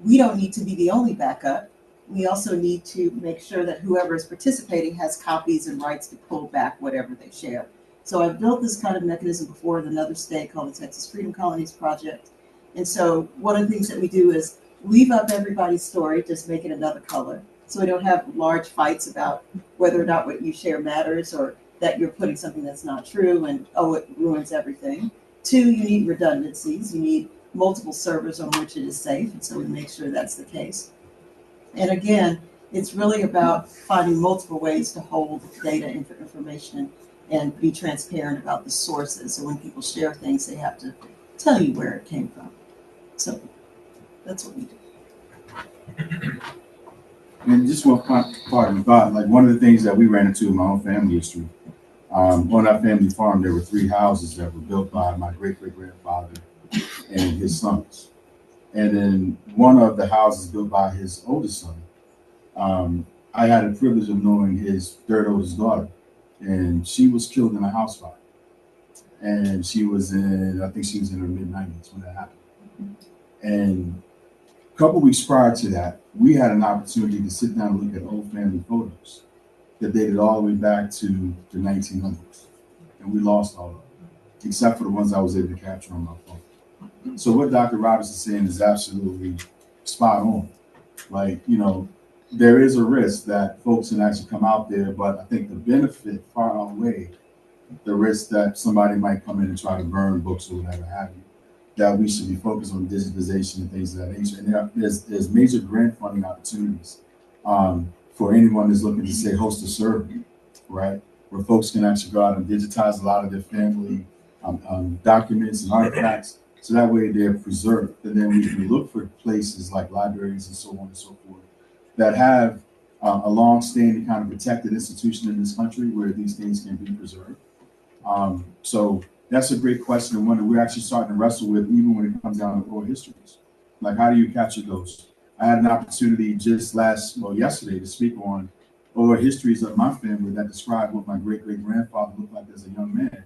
S18: we don't need to be the only backup. We also need to make sure that whoever is participating has copies and rights to pull back whatever they share. So I've built this kind of mechanism before in another state called the Texas Freedom Colonies Project. And so one of the things that we do is leave up everybody's story, just make it another color. So we don't have large fights about whether or not what you share matters or that you're putting something that's not true and, oh, it ruins everything. Two, you need redundancies. You need multiple servers on which it is safe. And so we make sure that's the case. And again, it's really about finding multiple ways to hold data and information and be transparent about the sources. So when people share things, they have to tell you where it came from. So that's what we do.
S16: And just one part of the thought, like one of the things that we ran into in my own family history, on our family farm, there were 3 houses that were built by my great-great-grandfather and his sons. And then one of the houses built by his oldest son, I had the privilege of knowing his 3rd oldest daughter, and she was killed in a house fire. And she was I think she was in her mid-90s when that happened. And a couple weeks prior to that, we had an opportunity to sit down and look at old family photos that dated all the way back to the 1900s. And we lost all of them, except for the ones I was able to capture on my phone. So what Dr. Roberts is saying is absolutely spot on. Like, you know, there is a risk that folks can actually come out there, but I think the benefit far outweigh the risk that somebody might come in and try to burn books or whatever have you. That we should be focused on digitization and things of that nature. And there's major grant funding opportunities for anyone that's looking to say host a server, right? Where folks can actually go out and digitize a lot of their family documents and artifacts, so that way they're preserved. And then we can look for places like libraries and so on and so forth that have a long-standing kind of protected institution in this country where these things can be preserved. So that's a great question, and one that we're actually starting to wrestle with even when it comes down to oral histories. Like, how do you capture those? I had an opportunity just yesterday to speak on oral histories of my family that describe what my great-great-grandfather looked like as a young man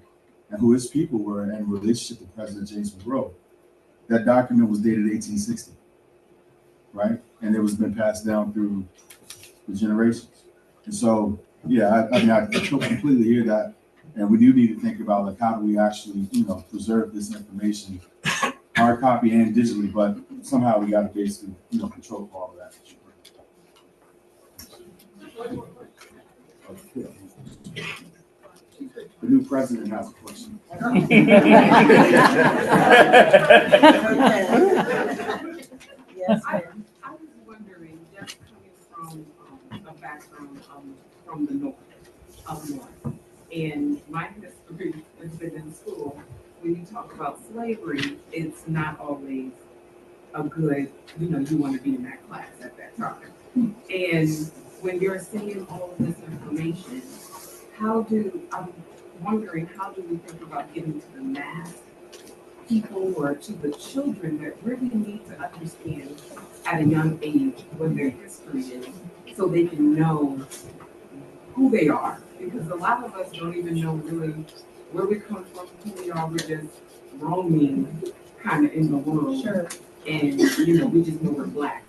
S16: and who his people were in relationship to President James Monroe. that document was dated 1860, right? And it was been passed down through the generations. And so, yeah, I mean, I completely hear that. And we do need to think about like how do we actually, preserve this information, hard copy and digitally, but somehow we got to basically, control all of that. The new president has a question.
S18: Yes,
S9: I was wondering, just coming from a background from the north, up north, and my history has been in school. When you talk about slavery, it's not always a good, you want to be in that class at that time. And when you're seeing all of this information, I'm wondering, how do we think about getting to the mass people or to the children that really need to understand at a young age what their history is so they can know who they are? Because a lot of us don't even know really where we come from, who we are. We're just roaming kind of in the world.
S18: Sure.
S9: And, we just know we're Black.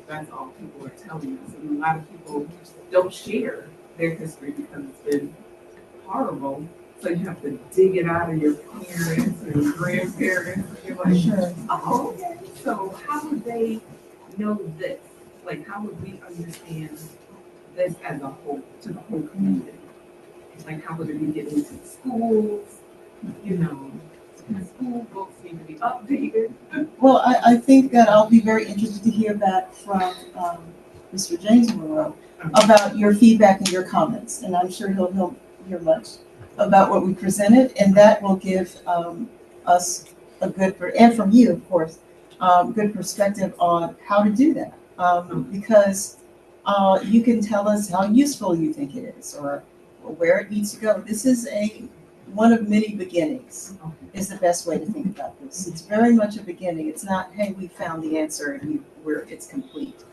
S9: That's all people are telling us. And a lot of people don't share their history because it's been horrible. So you have to dig it out of your parents and grandparents. And you're like,
S18: Sure.
S9: Oh, okay. So how would they know this? Like, how would we understand this as a whole, to the whole community? Like, how would it be getting into schools? School books need to be updated.
S18: Well, I think that I'll be very interested to hear back from Mr. James Monroe about your feedback and your comments, and I'm sure he'll hear much about what we presented, and that will give us a good, and from you, of course, good perspective on how to do that, because you can tell us how useful you think it is, or where it needs to go. This is one of many beginnings is the best way to think about this. It's very much a beginning. It's not, hey, we found the answer and it's complete.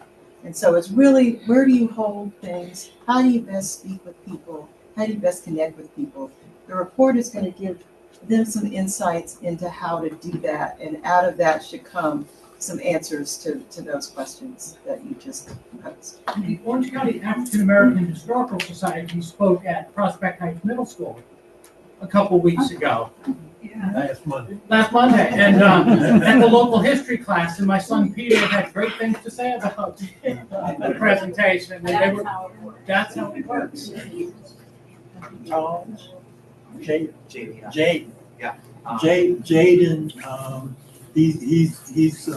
S18: And so it's really, where do you hold things? How do you best speak with people? How do you best connect with people? The report is going to give them some insights into how to do that. And out of that should come some answers to those questions that you just posed.
S19: The Orange County African American Historical Society spoke at Prospect Heights Middle School a couple weeks ago.
S12: Last Monday.
S19: And at the local history class, and my son Peter had great things to say about the presentation. And that's how it works.
S1: Jaden. Yeah. Jaden, he's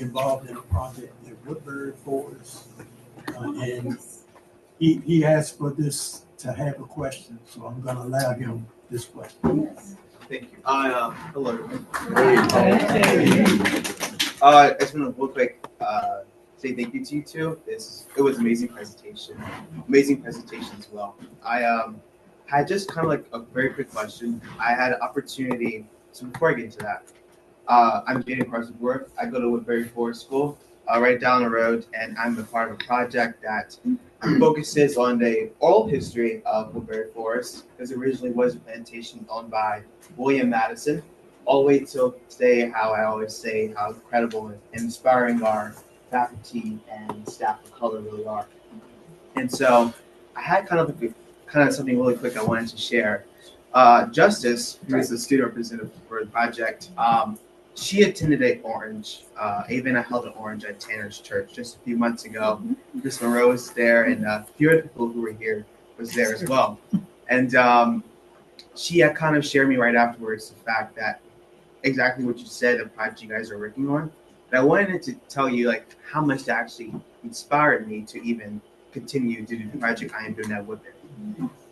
S1: involved in a project at Woodbury Forest, and he asked for this to have a question, so I'm going to allow him this question.
S18: Yes.
S20: Thank you. Hello. I just want to real quick say thank you to you two. It was an amazing presentation. Amazing presentation as well. I had just kind of like a very quick question. I had an opportunity, so before I get into that, I'm Jaden Parsonsworth. I go to Woodbury Forest School right down the road, and I'm a part of a project that focuses on the oral history of Woodbury Forest, because it originally was a plantation owned by William Madison, all the way till today. How I always say how incredible and inspiring our faculty and staff of color really are. And so I had kind of something really quick I wanted to share. Justice, who is the student representative for the project, she attended Ava held an Orange at Tanner's Church just a few months ago. Chris Monroe was there, and a few other people who were here was there as well. And she had kind of shared me right afterwards the fact that exactly what you said, the project you guys are working on. But I wanted to tell you like how much that actually inspired me to even continue to do the project I am doing at Woodbury.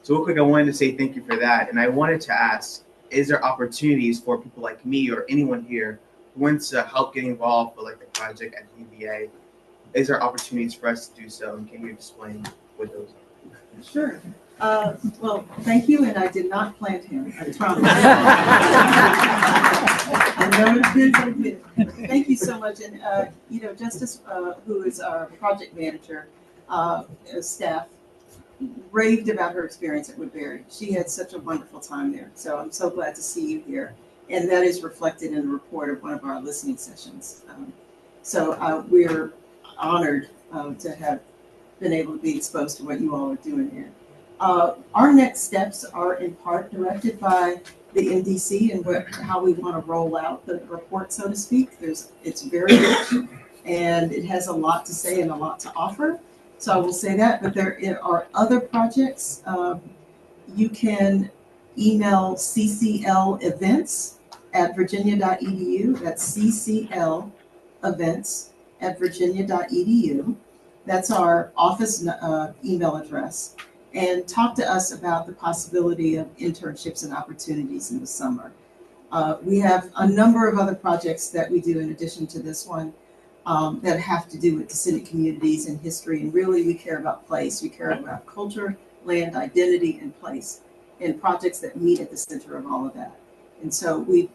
S20: So real quick, I wanted to say thank you for that. And I wanted to ask, is there opportunities for people like me or anyone here who wants to help get involved with like the project at UVA? Is there opportunities for us to do so? And can you explain what those are?
S18: Sure. Well, thank you, and I did not plant him, I promise. I know it's good, but good. Thank you so much. And, Justice, who is our project manager, staff, raved about her experience at Woodbury. She had such a wonderful time there. So I'm so glad to see you here. And that is reflected in the report of one of our listening sessions. So we're honored to have been able to be exposed to what you all are doing here. Our next steps are in part directed by the MDC and how we want to roll out the report, so to speak. It's very rich and it has a lot to say and a lot to offer. So I will say that, but there are other projects. You can email cclevents@virginia.edu. That's cclevents@virginia.edu. That's our office email address. And talk to us about the possibility of internships and opportunities in the summer. We have a number of other projects that we do in addition to this one that have to do with descendant communities and history. And really, we care about place. We care about culture, land, identity, and place, and projects that meet at the center of all of that. And so we'd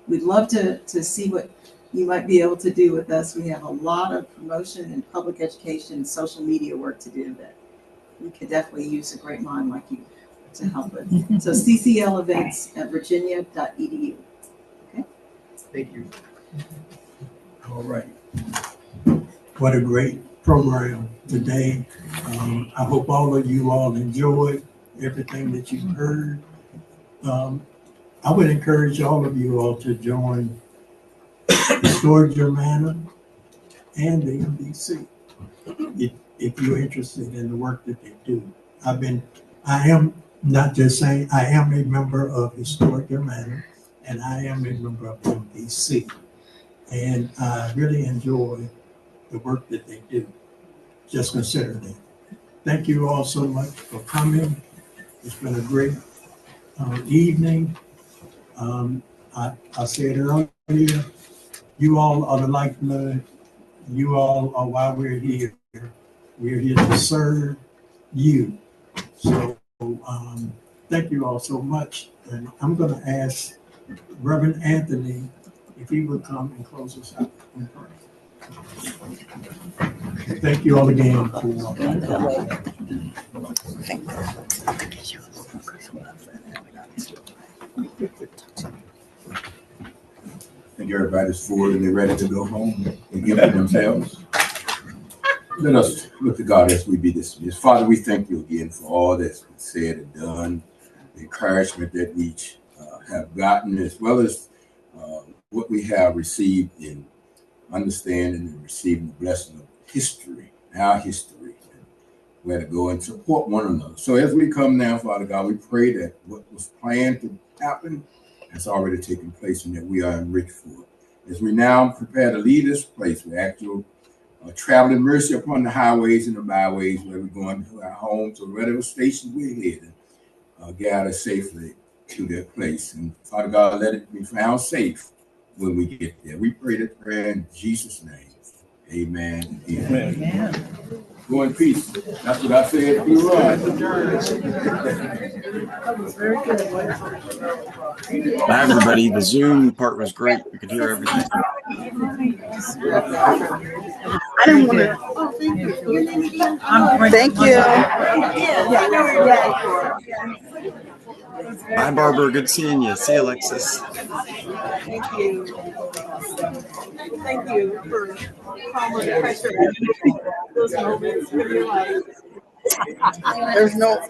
S18: love to see what you might be able to do with us. We have a lot of promotion and public education and social media work to do that we could definitely use a great mind like you to help with. So cclevents@virginia.edu. Okay.
S20: Thank you.
S1: All right. What a great program today. I hope all of you all enjoyed everything that you've heard. I would encourage all of you all to join Historic Germanna and the MDC if you're interested in the work that they do. I am not just saying, I am a member of Historic Germanna and I am a member of the MDC. And I really enjoy the work that they do. Just consider that. Thank you all so much for coming. It's been a great evening. I said earlier, you all are the lifeblood. You all are why we're here. We're here to serve you. So thank you all so much. And I'm going to ask Reverend Anthony if he would come and close us out in prayer. Thank you all again for
S2: I think everybody's full and they're ready to go home and give to themselves. Let us look to God as we be dismissed. Father, we thank you again for all that's been said and done, the encouragement that we have gotten, as well as what we have received in understanding and receiving the blessing of history, our history, and where to go and support one another. So as we come now, Father God, we pray that what was planned to happen has already taken place and that we are enriched for it. As we now prepare to leave this place, we ask you traveling mercy upon the highways and the byways where we're going to our homes or whatever station we're heading, guide us safely to that place. And Father God, let it be found safe when we get there. We pray that prayer in Jesus' name. Amen. Amen. Go in peace. That's what I said.
S17: Bye, everybody. The Zoom part was great. We could hear everything.
S6: I didn't want to.
S4: Oh, thank you. Your name again?
S6: Thank you.
S17: Bye, Barbara. Good seeing you. See you, Alexis.
S6: Thank you. Thank you for calming the pressure. Those moments when you're like, there's no